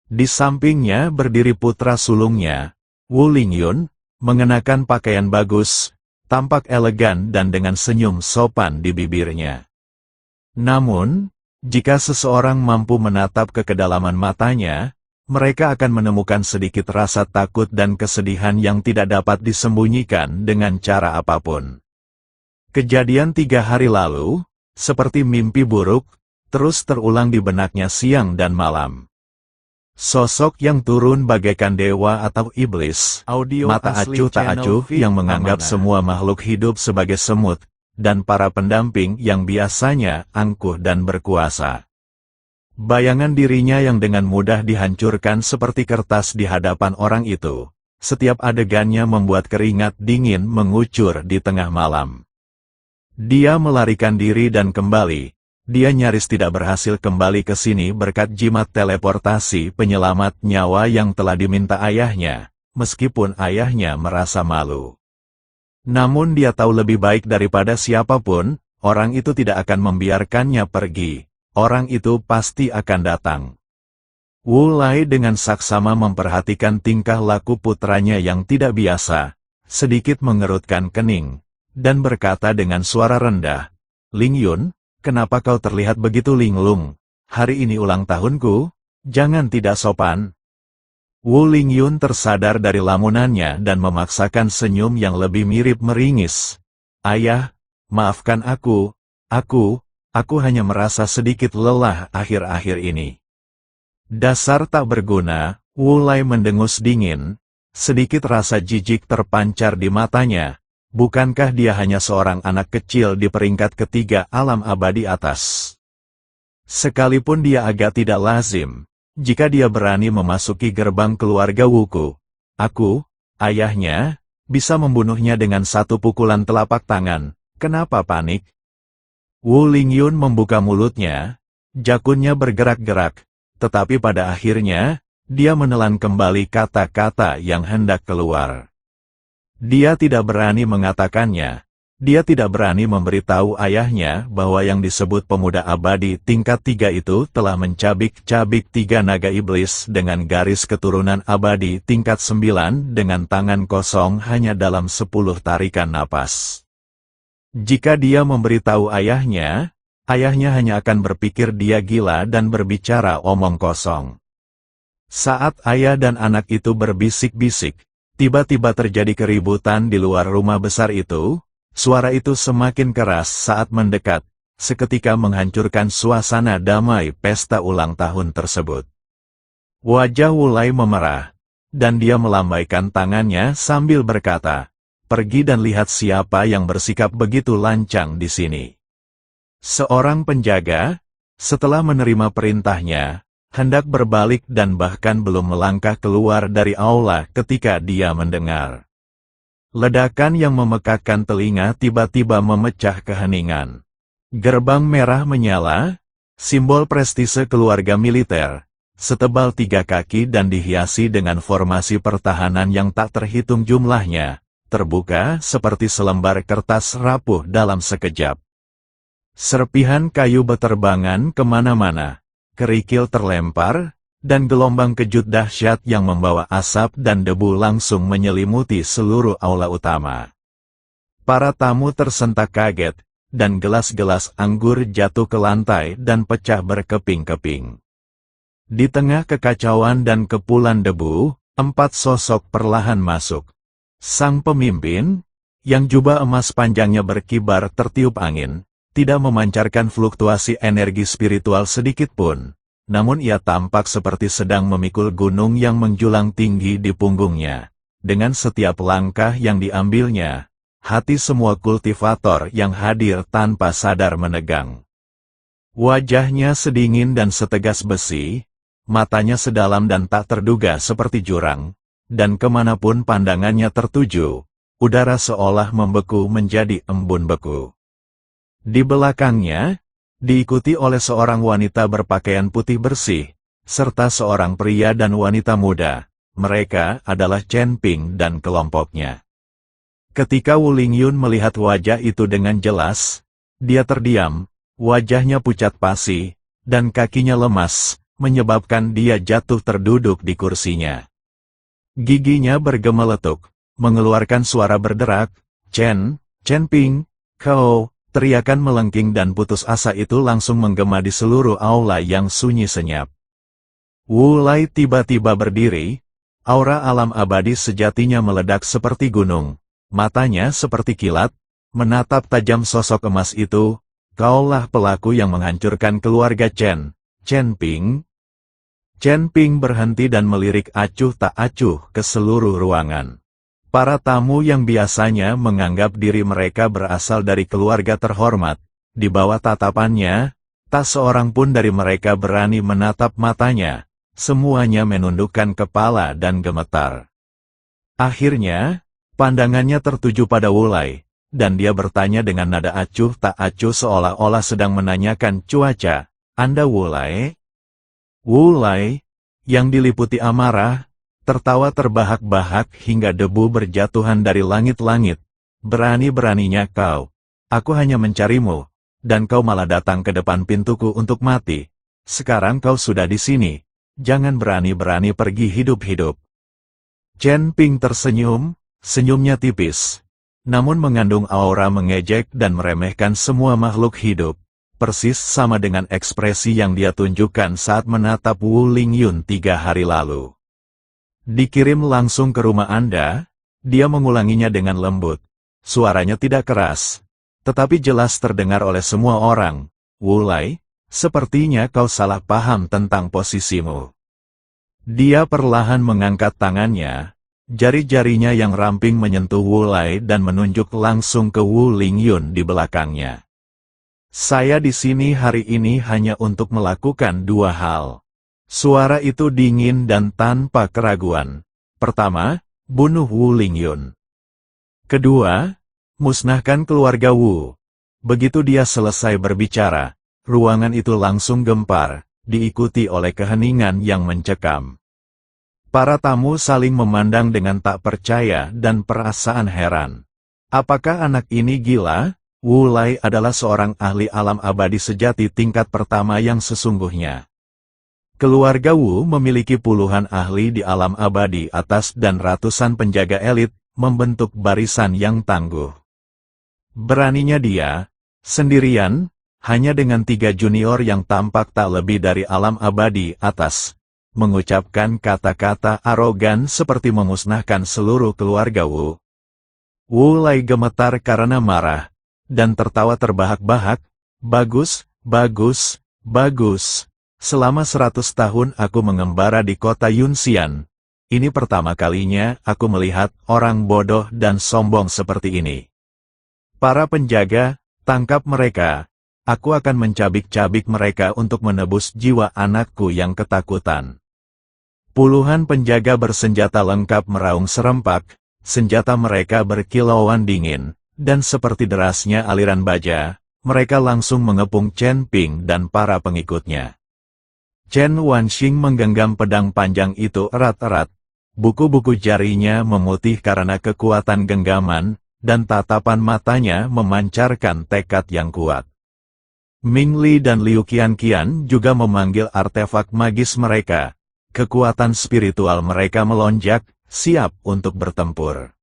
Di sampingnya berdiri putra sulungnya, Wu Lingyun, mengenakan pakaian bagus, tampak elegan dan dengan senyum sopan di bibirnya. Namun, jika seseorang mampu menatap ke kedalaman matanya, mereka akan menemukan sedikit rasa takut dan kesedihan yang tidak dapat disembunyikan dengan cara apapun. Kejadian 3 hari lalu, seperti mimpi buruk, terus terulang di benaknya siang dan malam. Sosok yang turun bagaikan dewa atau iblis, mata acuh tak acuh yang menganggap semua makhluk hidup sebagai semut, dan para pendamping yang biasanya angkuh dan berkuasa. Bayangan dirinya yang dengan mudah dihancurkan seperti kertas di hadapan orang itu. Setiap adegannya membuat keringat dingin mengucur di tengah malam. Dia melarikan diri dan kembali. Dia nyaris tidak berhasil kembali ke sini berkat jimat teleportasi penyelamat nyawa yang telah diminta ayahnya, meskipun ayahnya merasa malu. Namun dia tahu lebih baik daripada siapapun, orang itu tidak akan membiarkannya pergi. Orang itu pasti akan datang. Wu Lai dengan saksama memperhatikan tingkah laku putranya yang tidak biasa, sedikit mengerutkan kening, dan berkata dengan suara rendah, "Lingyun, kenapa kau terlihat begitu linglung? Hari ini ulang tahunku, jangan tidak sopan." Wu Lingyun tersadar dari lamunannya dan memaksakan senyum yang lebih mirip meringis. "Ayah, maafkan aku hanya merasa sedikit lelah akhir-akhir ini." Dasar tak berguna, Wu Lai mendengus dingin, sedikit rasa jijik terpancar di matanya. Bukankah dia hanya seorang anak kecil di peringkat ketiga alam abadi atas? Sekalipun dia agak tidak lazim, jika dia berani memasuki gerbang keluarga Wuku, ayahnya, bisa membunuhnya dengan satu pukulan telapak tangan. Kenapa panik? Wu Lingyun membuka mulutnya, jakunnya bergerak-gerak, tetapi pada akhirnya, dia menelan kembali kata-kata yang hendak keluar. Dia tidak berani mengatakannya. Dia tidak berani memberitahu ayahnya bahwa yang disebut pemuda abadi tingkat 3 itu telah mencabik-cabik 3 naga iblis dengan garis keturunan abadi tingkat 9 dengan tangan kosong hanya dalam 10 tarikan napas. Jika dia memberitahu ayahnya hanya akan berpikir dia gila dan berbicara omong kosong. Saat ayah dan anak itu berbisik-bisik, tiba-tiba terjadi keributan di luar rumah besar itu. Suara itu semakin keras saat mendekat, seketika menghancurkan suasana damai pesta ulang tahun tersebut. Wajah Wu Lai memerah, dan dia melambaikan tangannya sambil berkata, "Pergi dan lihat siapa yang bersikap begitu lancang di sini." Seorang penjaga, setelah menerima perintahnya, hendak berbalik dan bahkan belum melangkah keluar dari aula ketika dia mendengar. Ledakan yang memekakkan telinga tiba-tiba memecah keheningan. Gerbang merah menyala, simbol prestise keluarga militer, setebal 3 kaki dan dihiasi dengan formasi pertahanan yang tak terhitung jumlahnya, terbuka seperti selembar kertas rapuh dalam sekejap. Serpihan kayu beterbangan kemana-mana, kerikil terlempar, dan gelombang kejut dahsyat yang membawa asap dan debu langsung menyelimuti seluruh aula utama. Para tamu tersentak kaget, dan gelas-gelas anggur jatuh ke lantai dan pecah berkeping-keping. Di tengah kekacauan dan kepulan debu, 4 sosok perlahan masuk. Sang pemimpin, yang jubah emas panjangnya berkibar tertiup angin, tidak memancarkan fluktuasi energi spiritual sedikit pun. Namun ia tampak seperti sedang memikul gunung yang menjulang tinggi di punggungnya. Dengan setiap langkah yang diambilnya, hati semua kultivator yang hadir tanpa sadar menegang. Wajahnya sedingin dan setegas besi, matanya sedalam dan tak terduga seperti jurang, dan kemanapun pandangannya tertuju, udara seolah membeku menjadi embun beku. Di belakangnya, diikuti oleh seorang wanita berpakaian putih bersih, serta seorang pria dan wanita muda. Mereka adalah Chen Ping dan kelompoknya. Ketika Wu Lingyun melihat wajah itu dengan jelas, dia terdiam, wajahnya pucat pasi, dan kakinya lemas, menyebabkan dia jatuh terduduk di kursinya. Giginya bergemeletuk, mengeluarkan suara berderak, Chen Ping, kau, teriakan melengking dan putus asa itu langsung menggema di seluruh aula yang sunyi senyap. Wu Lai tiba-tiba berdiri, aura alam abadi sejatinya meledak seperti gunung, matanya seperti kilat, menatap tajam sosok emas itu, kaulah pelaku yang menghancurkan keluarga Chen Ping. Chen Ping berhenti dan melirik acuh tak acuh ke seluruh ruangan. Para tamu yang biasanya menganggap diri mereka berasal dari keluarga terhormat, di bawah tatapannya, tak seorang pun dari mereka berani menatap matanya, semuanya menundukkan kepala dan gemetar. Akhirnya, pandangannya tertuju pada Wu Lai, dan dia bertanya dengan nada acuh tak acuh seolah-olah sedang menanyakan cuaca, Anda Wu Lai? Wu Lai, yang diliputi amarah, tertawa terbahak-bahak hingga debu berjatuhan dari langit-langit. Berani-beraninya kau. Aku hanya mencarimu, dan kau malah datang ke depan pintuku untuk mati. Sekarang kau sudah di sini. Jangan berani-berani pergi hidup-hidup. Chen Ping tersenyum, senyumnya tipis, namun mengandung aura mengejek dan meremehkan semua makhluk hidup. Persis sama dengan ekspresi yang dia tunjukkan saat menatap Wu Lingyun 3 hari lalu. Dikirim langsung ke rumah Anda, dia mengulanginya dengan lembut. Suaranya tidak keras, tetapi jelas terdengar oleh semua orang. Wu Lai, sepertinya kau salah paham tentang posisimu. Dia perlahan mengangkat tangannya, jari-jarinya yang ramping menyentuh Wu Lai dan menunjuk langsung ke Wu Lingyun di belakangnya. Saya di sini hari ini hanya untuk melakukan 2 hal. Suara itu dingin dan tanpa keraguan. Pertama, bunuh Wu Lingyun. Kedua, musnahkan keluarga Wu. Begitu dia selesai berbicara, ruangan itu langsung gempar, diikuti oleh keheningan yang mencekam. Para tamu saling memandang dengan tak percaya dan perasaan heran. Apakah anak ini gila? Wu Lai adalah seorang ahli alam abadi sejati tingkat pertama yang sesungguhnya. Keluarga Wu memiliki puluhan ahli di alam abadi atas dan ratusan penjaga elit, membentuk barisan yang tangguh. Beraninya dia, sendirian, hanya dengan 3 junior yang tampak tak lebih dari alam abadi atas, mengucapkan kata-kata arogan seperti memusnahkan seluruh keluarga Wu. Wu Lai gemetar karena marah, dan tertawa terbahak-bahak. Bagus, bagus, bagus. Selama 100 tahun aku mengembara di kota Yunxian. Ini pertama kalinya aku melihat orang bodoh dan sombong seperti ini. Para penjaga, tangkap mereka. Aku akan mencabik-cabik mereka untuk menebus jiwa anakku yang ketakutan. Puluhan penjaga bersenjata lengkap meraung serempak, senjata mereka berkilauan dingin, dan seperti derasnya aliran baja, mereka langsung mengepung Chen Ping dan para pengikutnya. Chen Wanxing menggenggam pedang panjang itu erat-erat. Buku-buku jarinya memutih karena kekuatan genggaman, dan tatapan matanya memancarkan tekad yang kuat. Ming Li dan Liu Qianqian juga memanggil artefak magis mereka. Kekuatan spiritual mereka melonjak, siap untuk bertempur.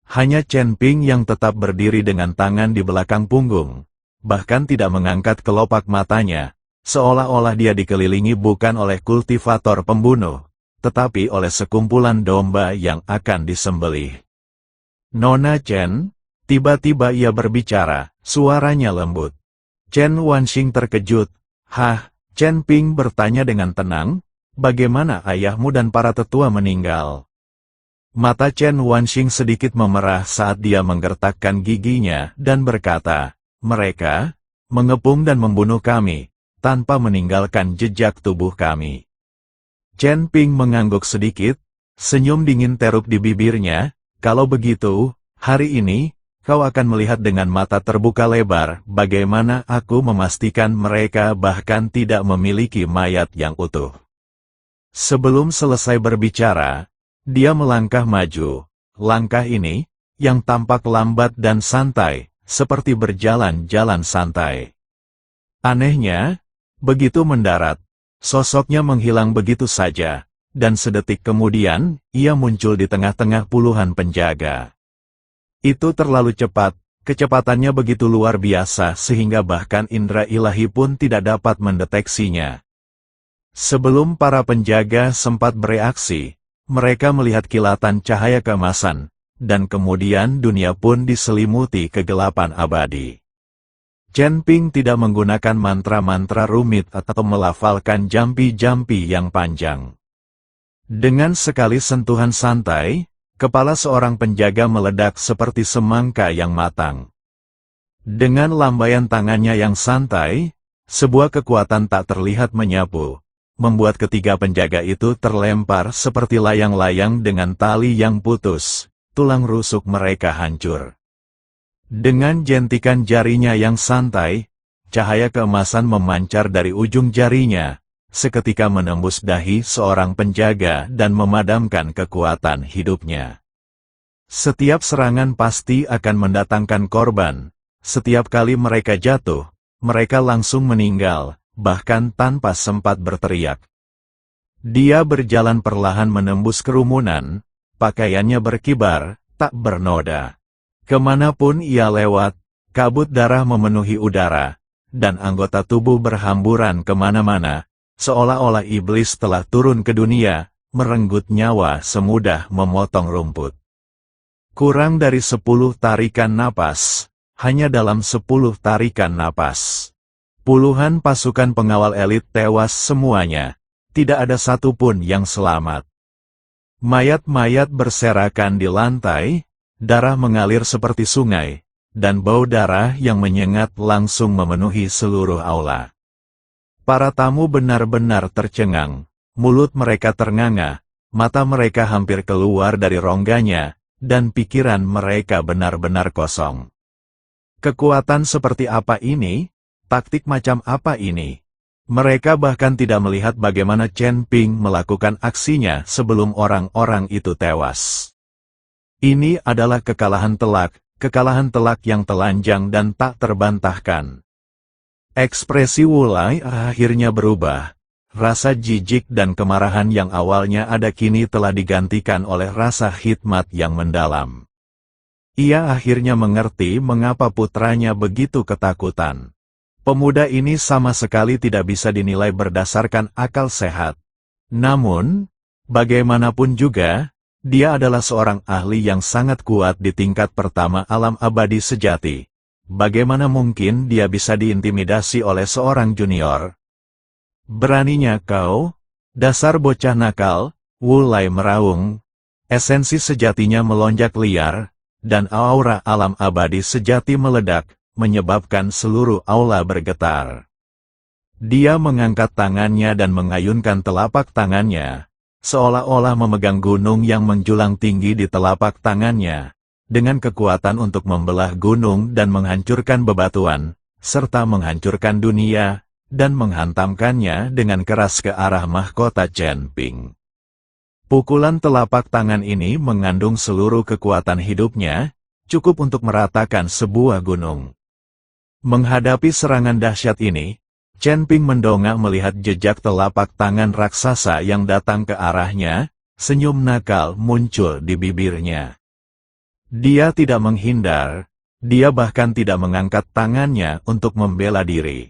Hanya Chen Ping yang tetap berdiri dengan tangan di belakang punggung, bahkan tidak mengangkat kelopak matanya, seolah-olah dia dikelilingi bukan oleh kultivator pembunuh, tetapi oleh sekumpulan domba yang akan disembelih. Nona Chen, tiba-tiba ia berbicara, suaranya lembut. Chen Wanxing terkejut. Hah? Chen Ping bertanya dengan tenang, bagaimana ayahmu dan para tetua meninggal? Mata Chen Wanxing sedikit memerah saat dia menggertakkan giginya dan berkata, mereka mengepung dan membunuh kami, tanpa meninggalkan jejak tubuh kami. Chen Ping mengangguk sedikit, senyum dingin teruk di bibirnya. Kalau begitu, hari ini, kau akan melihat dengan mata terbuka lebar bagaimana aku memastikan mereka bahkan tidak memiliki mayat yang utuh. Sebelum selesai berbicara, dia melangkah maju. Langkah ini, yang tampak lambat dan santai, seperti berjalan-jalan santai. Anehnya, begitu mendarat, sosoknya menghilang begitu saja, dan sedetik kemudian, ia muncul di tengah-tengah puluhan penjaga. Itu terlalu cepat, kecepatannya begitu luar biasa sehingga bahkan indera ilahi pun tidak dapat mendeteksinya. Sebelum para penjaga sempat bereaksi, mereka melihat kilatan cahaya keemasan, dan kemudian dunia pun diselimuti kegelapan abadi. Chen Ping tidak menggunakan mantra-mantra rumit atau melafalkan jampi-jampi yang panjang. Dengan sekali sentuhan santai, kepala seorang penjaga meledak seperti semangka yang matang. Dengan lambaian tangannya yang santai, sebuah kekuatan tak terlihat menyapu, membuat ketiga penjaga itu terlempar seperti layang-layang dengan tali yang putus, tulang rusuk mereka hancur. Dengan jentikan jarinya yang santai, cahaya keemasan memancar dari ujung jarinya, seketika menembus dahi seorang penjaga dan memadamkan kekuatan hidupnya. Setiap serangan pasti akan mendatangkan korban. Setiap kali mereka jatuh, mereka langsung meninggal, bahkan tanpa sempat berteriak. Dia berjalan perlahan menembus kerumunan, pakaiannya berkibar, tak bernoda. Kemanapun ia lewat, kabut darah memenuhi udara, dan anggota tubuh berhamburan kemana-mana, seolah-olah iblis telah turun ke dunia, merenggut nyawa semudah memotong rumput. Kurang dari 10 tarikan napas, hanya dalam 10 tarikan napas. Puluhan pasukan pengawal elit tewas semuanya, tidak ada satupun yang selamat. Mayat-mayat berserakan di lantai, darah mengalir seperti sungai, dan bau darah yang menyengat langsung memenuhi seluruh aula. Para tamu benar-benar tercengang, mulut mereka ternganga, mata mereka hampir keluar dari rongganya, dan pikiran mereka benar-benar kosong. Kekuatan seperti apa ini? Taktik macam apa ini? Mereka bahkan tidak melihat bagaimana Chen Ping melakukan aksinya sebelum orang-orang itu tewas. Ini adalah kekalahan telak yang telanjang dan tak terbantahkan. Ekspresi Wulai akhirnya berubah. Rasa jijik dan kemarahan yang awalnya ada kini telah digantikan oleh rasa hikmat yang mendalam. Ia akhirnya mengerti mengapa putranya begitu ketakutan. Pemuda ini sama sekali tidak bisa dinilai berdasarkan akal sehat. Namun, bagaimanapun juga, dia adalah seorang ahli yang sangat kuat di tingkat pertama alam abadi sejati. Bagaimana mungkin dia bisa diintimidasi oleh seorang junior? Beraninya kau, dasar bocah nakal, Wulai meraung. Esensi sejatinya melonjak liar, dan aura alam abadi sejati meledak, menyebabkan seluruh aula bergetar. Dia mengangkat tangannya dan mengayunkan telapak tangannya, seolah-olah memegang gunung yang menjulang tinggi di telapak tangannya, dengan kekuatan untuk membelah gunung dan menghancurkan bebatuan, serta menghancurkan dunia, dan menghantamkannya dengan keras ke arah mahkota Chen Ping. Pukulan telapak tangan ini mengandung seluruh kekuatan hidupnya, cukup untuk meratakan sebuah gunung. Menghadapi serangan dahsyat ini, Chen Ping mendongak melihat jejak telapak tangan raksasa yang datang ke arahnya, senyum nakal muncul di bibirnya. Dia tidak menghindar, dia bahkan tidak mengangkat tangannya untuk membela diri.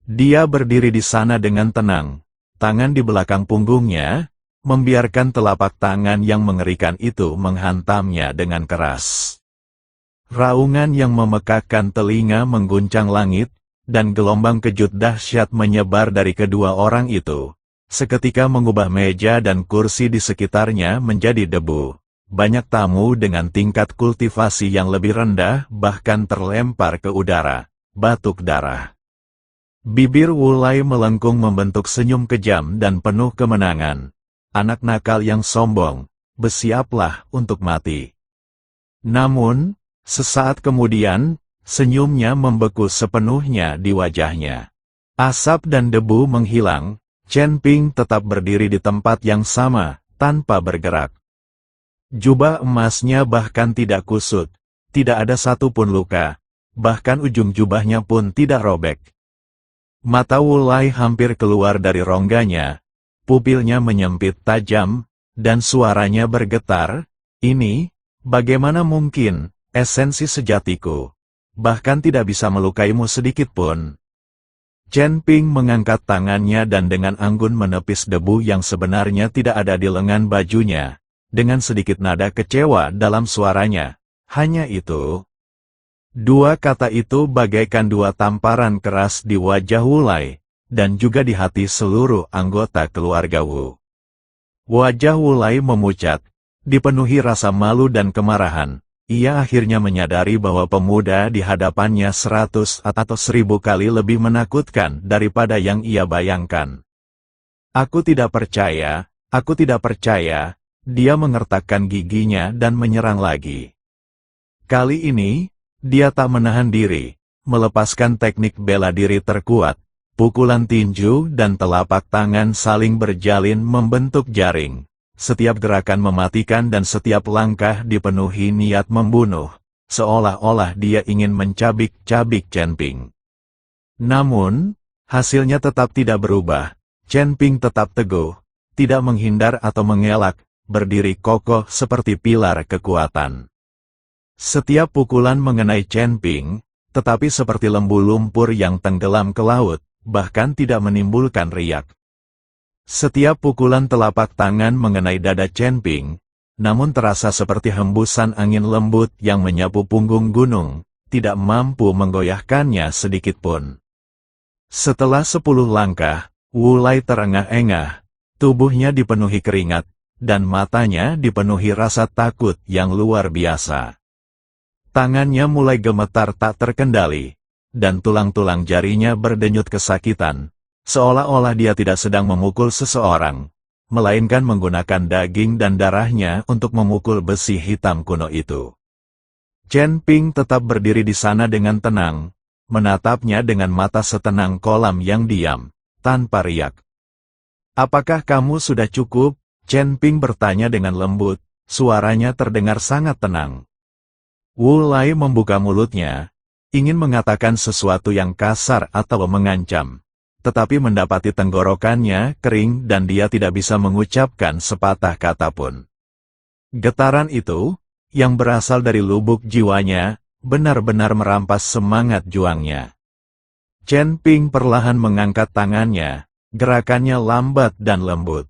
Dia berdiri di sana dengan tenang, tangan di belakang punggungnya, membiarkan telapak tangan yang mengerikan itu menghantamnya dengan keras. Raungan yang memekakkan telinga mengguncang langit, dan gelombang kejut dahsyat menyebar dari kedua orang itu, seketika mengubah meja dan kursi di sekitarnya menjadi debu. Banyak tamu dengan tingkat kultivasi yang lebih rendah bahkan terlempar ke udara, batuk darah. Bibir Wulai melengkung membentuk senyum kejam dan penuh kemenangan. Anak nakal yang sombong, bersiaplah untuk mati. Namun, Sesaat kemudian, senyumnya membeku sepenuhnya di wajahnya. Asap dan debu menghilang, Chen Ping tetap berdiri di tempat yang sama, tanpa bergerak. Jubah emasnya bahkan tidak kusut, tidak ada satupun luka, bahkan ujung jubahnya pun tidak robek. Mata Wu Lai hampir keluar dari rongganya, pupilnya menyempit tajam, dan suaranya bergetar, "Ini, bagaimana mungkin, esensi sejatiku, bahkan tidak bisa melukaimu sedikit pun." Chen Ping mengangkat tangannya dan dengan anggun menepis debu yang sebenarnya tidak ada di lengan bajunya, dengan sedikit nada kecewa dalam suaranya, "Hanya itu." Dua kata itu bagaikan dua tamparan keras di wajah Wu Lai, dan juga di hati seluruh anggota keluarga Wu. Wajah Wu Lai memucat, dipenuhi rasa malu dan kemarahan. Ia akhirnya menyadari bahwa pemuda di hadapannya 100 atau 1000 kali lebih menakutkan daripada yang ia bayangkan. Aku tidak percaya, dia mengertakkan giginya dan menyerang lagi. Kali ini, dia tak menahan diri, melepaskan teknik bela diri terkuat, pukulan tinju dan telapak tangan saling berjalin membentuk jaring. Setiap gerakan mematikan dan setiap langkah dipenuhi niat membunuh, seolah-olah dia ingin mencabik-cabik Chen Ping. Namun, hasilnya tetap tidak berubah. Chen Ping tetap teguh, tidak menghindar atau mengelak, berdiri kokoh seperti pilar kekuatan. Setiap pukulan mengenai Chen Ping, tetapi seperti lembu lumpur yang tenggelam ke laut, bahkan tidak menimbulkan riak. Setiap pukulan telapak tangan mengenai dada Chen Ping, namun terasa seperti hembusan angin lembut yang menyapu punggung gunung, tidak mampu menggoyahkannya sedikitpun. Setelah 10 langkah, Wu Lai terengah-engah, tubuhnya dipenuhi keringat, dan matanya dipenuhi rasa takut yang luar biasa. Tangannya mulai gemetar tak terkendali, dan tulang-tulang jarinya berdenyut kesakitan. Seolah-olah dia tidak sedang memukul seseorang, melainkan menggunakan daging dan darahnya untuk memukul besi hitam kuno itu. Chen Ping tetap berdiri di sana dengan tenang, menatapnya dengan mata setenang kolam yang diam, tanpa riak. "Apakah kamu sudah cukup?" Chen Ping bertanya dengan lembut, suaranya terdengar sangat tenang. Wu Lai membuka mulutnya, ingin mengatakan sesuatu yang kasar atau mengancam. Tetapi mendapati tenggorokannya kering dan dia tidak bisa mengucapkan sepatah kata pun. Getaran itu, yang berasal dari lubuk jiwanya, benar-benar merampas semangat juangnya. Chen Ping perlahan mengangkat tangannya, gerakannya lambat dan lembut.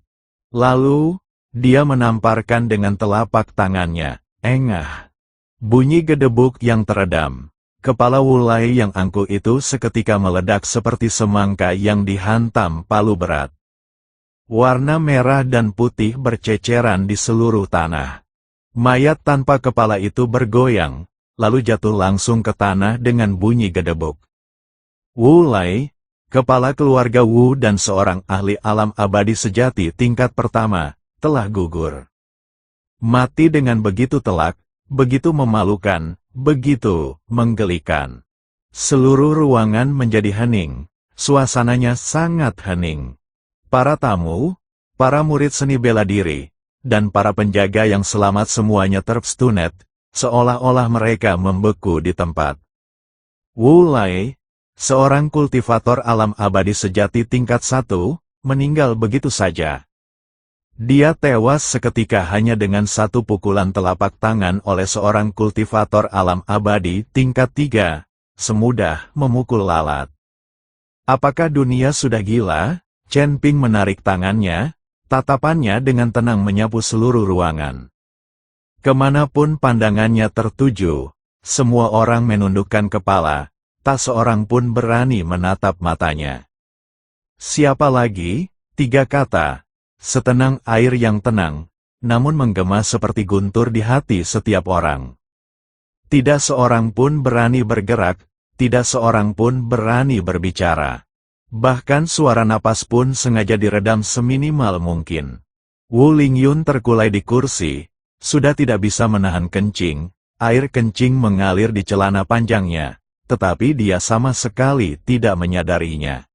Lalu, dia menamparkan dengan telapak tangannya, engah. Bunyi gedebuk yang teredam. Kepala Wu Lai yang angkuh itu seketika meledak seperti semangka yang dihantam palu berat. Warna merah dan putih berceceran di seluruh tanah. Mayat tanpa kepala itu bergoyang, lalu jatuh langsung ke tanah dengan bunyi gedebuk. Wu Lai, kepala keluarga Wu dan seorang ahli alam abadi sejati tingkat pertama, telah gugur. Mati dengan begitu telak, begitu memalukan, begitu menggelikan. Seluruh ruangan menjadi hening, suasananya sangat hening. Para tamu, para murid seni bela diri, dan para penjaga yang selamat semuanya terstunet, seolah-olah mereka membeku di tempat. Wu Lai, seorang kultivator alam abadi sejati tingkat 1, meninggal begitu saja. Dia tewas seketika hanya dengan satu pukulan telapak tangan oleh seorang kultivator alam abadi tingkat 3, semudah memukul lalat. Apakah dunia sudah gila? Chen Ping menarik tangannya, tatapannya dengan tenang menyapu seluruh ruangan. Kemanapun pandangannya tertuju, semua orang menundukkan kepala, tak seorang pun berani menatap matanya. Siapa lagi? 3 kata. Setenang air yang tenang, namun menggema seperti guntur di hati setiap orang. Tidak seorang pun berani bergerak, tidak seorang pun berani berbicara. Bahkan suara napas pun sengaja diredam seminimal mungkin. Wu Lingyun terkulai di kursi, sudah tidak bisa menahan kencing, air kencing mengalir di celana panjangnya, tetapi dia sama sekali tidak menyadarinya.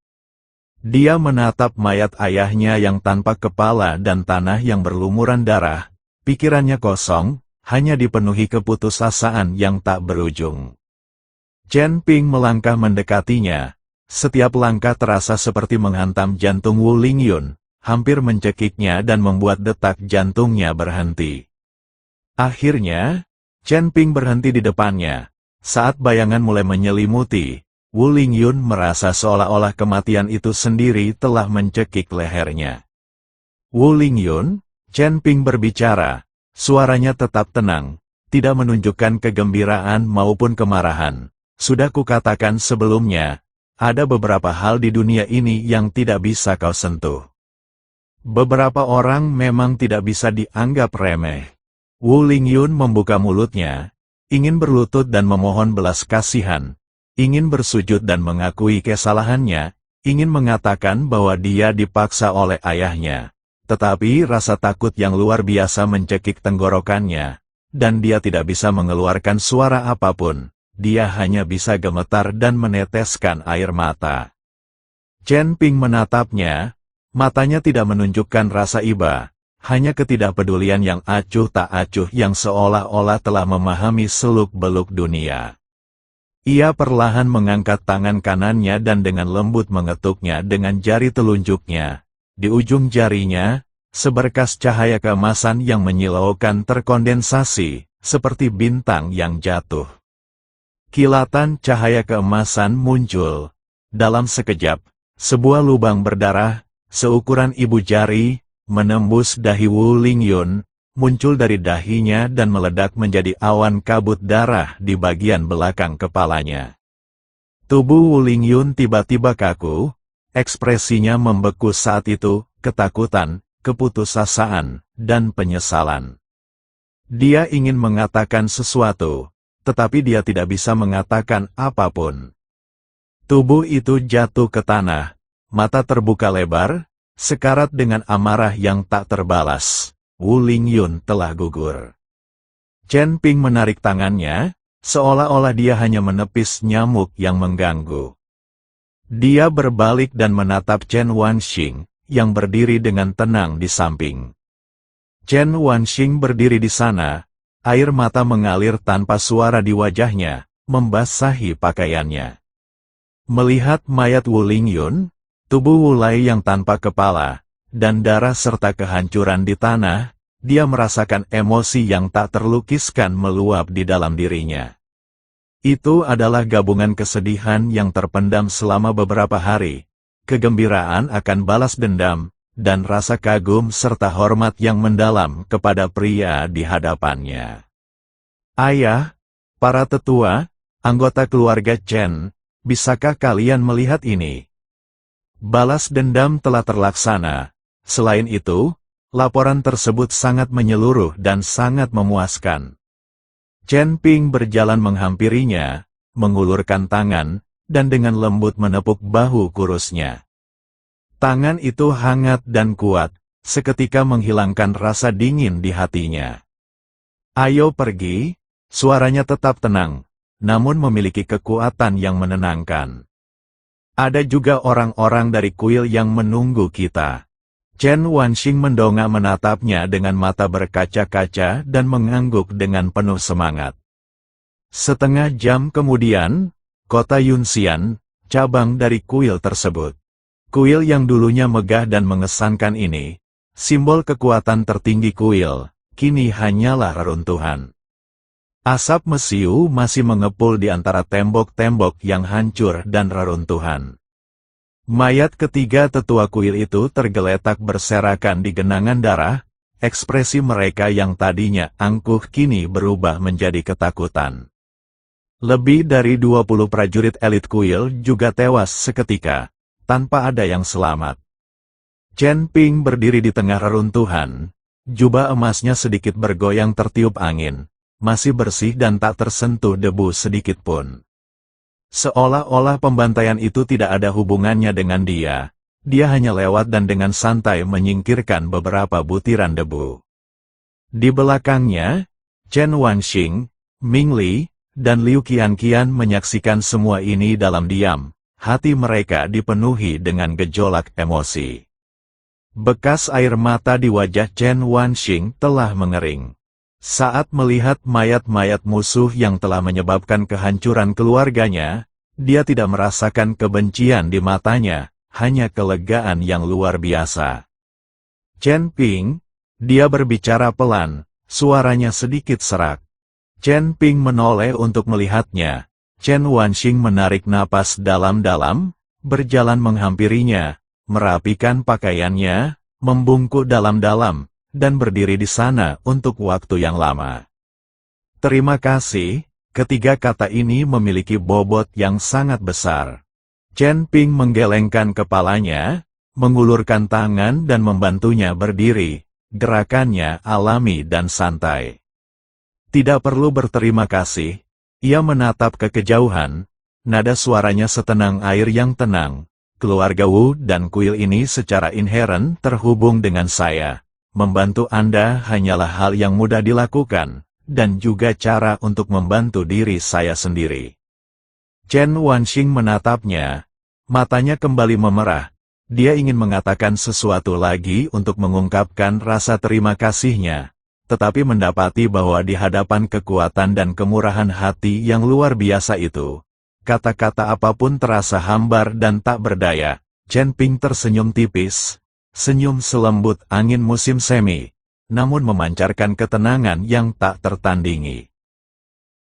Dia menatap mayat ayahnya yang tanpa kepala dan tanah yang berlumuran darah. Pikirannya kosong, hanya dipenuhi keputusasaan yang tak berujung. Chen Ping melangkah mendekatinya. Setiap langkah terasa seperti menghantam jantung Wu Lingyun, hampir mencekiknya dan membuat detak jantungnya berhenti. Akhirnya, Chen Ping berhenti di depannya. Saat bayangan mulai menyelimuti, Wu Lingyun merasa seolah-olah kematian itu sendiri telah mencekik lehernya. Wu Lingyun, Chen Ping berbicara, suaranya tetap tenang, tidak menunjukkan kegembiraan maupun kemarahan. Sudah kukatakan sebelumnya, ada beberapa hal di dunia ini yang tidak bisa kau sentuh. Beberapa orang memang tidak bisa dianggap remeh. Wu Lingyun membuka mulutnya, ingin berlutut dan memohon belas kasihan, ingin bersujud dan mengakui kesalahannya, ingin mengatakan bahwa dia dipaksa oleh ayahnya. Tetapi rasa takut yang luar biasa mencekik tenggorokannya, dan dia tidak bisa mengeluarkan suara apapun. Dia hanya bisa gemetar dan meneteskan air mata. Chen Ping menatapnya, matanya tidak menunjukkan rasa iba, hanya ketidakpedulian yang acuh tak acuh yang seolah-olah telah memahami seluk-beluk dunia. Ia perlahan mengangkat tangan kanannya dan dengan lembut mengetuknya dengan jari telunjuknya. Di ujung jarinya, seberkas cahaya keemasan yang menyilaukan terkondensasi, seperti bintang yang jatuh. Kilatan cahaya keemasan muncul. Dalam sekejap, sebuah lubang berdarah, seukuran ibu jari, menembus dahi Wu Lingyun, muncul dari dahinya dan meledak menjadi awan kabut darah di bagian belakang kepalanya. Tubuh Wu Lingyun tiba-tiba kaku, ekspresinya membeku saat itu, ketakutan, keputusasaan, dan penyesalan. Dia ingin mengatakan sesuatu, tetapi dia tidak bisa mengatakan apapun. Tubuh itu jatuh ke tanah, mata terbuka lebar, sekarat dengan amarah yang tak terbalas. Wu Lingyun telah gugur. Chen Ping menarik tangannya, seolah-olah dia hanya menepis nyamuk yang mengganggu. Dia berbalik dan menatap Chen Wanxing, yang berdiri dengan tenang di samping. Chen Wanxing berdiri di sana, air mata mengalir tanpa suara di wajahnya, membasahi pakaiannya. Melihat mayat Wu Lingyun, tubuh Wu Lai yang tanpa kepala, dan darah serta kehancuran di tanah, dia merasakan emosi yang tak terlukiskan meluap di dalam dirinya. Itu adalah gabungan kesedihan yang terpendam selama beberapa hari, kegembiraan akan balas dendam, dan rasa kagum serta hormat yang mendalam kepada pria di hadapannya. Ayah, para tetua, anggota keluarga Chen, bisakah kalian melihat ini? Balas dendam telah terlaksana. Selain itu, laporan tersebut sangat menyeluruh dan sangat memuaskan. Chen Ping berjalan menghampirinya, mengulurkan tangan, dan dengan lembut menepuk bahu kurusnya. Tangan itu hangat dan kuat, seketika menghilangkan rasa dingin di hatinya. Ayo pergi, suaranya tetap tenang, namun memiliki kekuatan yang menenangkan. Ada juga orang-orang dari kuil yang menunggu kita. Chen Wanxing mendongak menatapnya dengan mata berkaca-kaca dan mengangguk dengan penuh semangat. Setengah jam kemudian, kota Yunxian, cabang dari kuil tersebut. Kuil yang dulunya megah dan mengesankan ini, simbol kekuatan tertinggi kuil, kini hanyalah reruntuhan. Asap mesiu masih mengepul di antara tembok-tembok yang hancur dan reruntuhan. Mayat ketiga tetua kuil itu tergeletak berserakan di genangan darah, ekspresi mereka yang tadinya angkuh kini berubah menjadi ketakutan. Lebih dari 20 prajurit elit kuil juga tewas seketika, tanpa ada yang selamat. Chen Ping berdiri di tengah reruntuhan, jubah emasnya sedikit bergoyang tertiup angin, masih bersih dan tak tersentuh debu sedikit pun. Seolah-olah pembantaian itu tidak ada hubungannya dengan dia, dia hanya lewat dan dengan santai menyingkirkan beberapa butiran debu. Di belakangnya, Chen Wanxing, Ming Li, dan Liu Qianqian menyaksikan semua ini dalam diam. Hati mereka dipenuhi dengan gejolak emosi. Bekas air mata di wajah Chen Wanxing telah mengering. Saat melihat mayat-mayat musuh yang telah menyebabkan kehancuran keluarganya, dia tidak merasakan kebencian di matanya, hanya kelegaan yang luar biasa. Chen Ping, dia berbicara pelan, suaranya sedikit serak. Chen Ping menoleh untuk melihatnya. Chen Wanxing menarik napas dalam-dalam, berjalan menghampirinya, merapikan pakaiannya, membungkuk dalam-dalam, dan berdiri di sana untuk waktu yang lama. Terima kasih, ketiga kata ini memiliki bobot yang sangat besar. Chen Ping menggelengkan kepalanya, mengulurkan tangan dan membantunya berdiri, gerakannya alami dan santai. Tidak perlu berterima kasih. Ia menatap ke kejauhan, nada suaranya setenang air yang tenang. Keluarga Wu dan kuil ini secara inheren terhubung dengan saya. Membantu Anda hanyalah hal yang mudah dilakukan, dan juga cara untuk membantu diri saya sendiri. Chen Wanxing menatapnya, matanya kembali memerah. Dia ingin mengatakan sesuatu lagi untuk mengungkapkan rasa terima kasihnya. Tetapi mendapati bahwa di hadapan kekuatan dan kemurahan hati yang luar biasa itu, kata-kata apapun terasa hambar dan tak berdaya. Chen Ping tersenyum tipis, senyum selembut angin musim semi, namun memancarkan ketenangan yang tak tertandingi.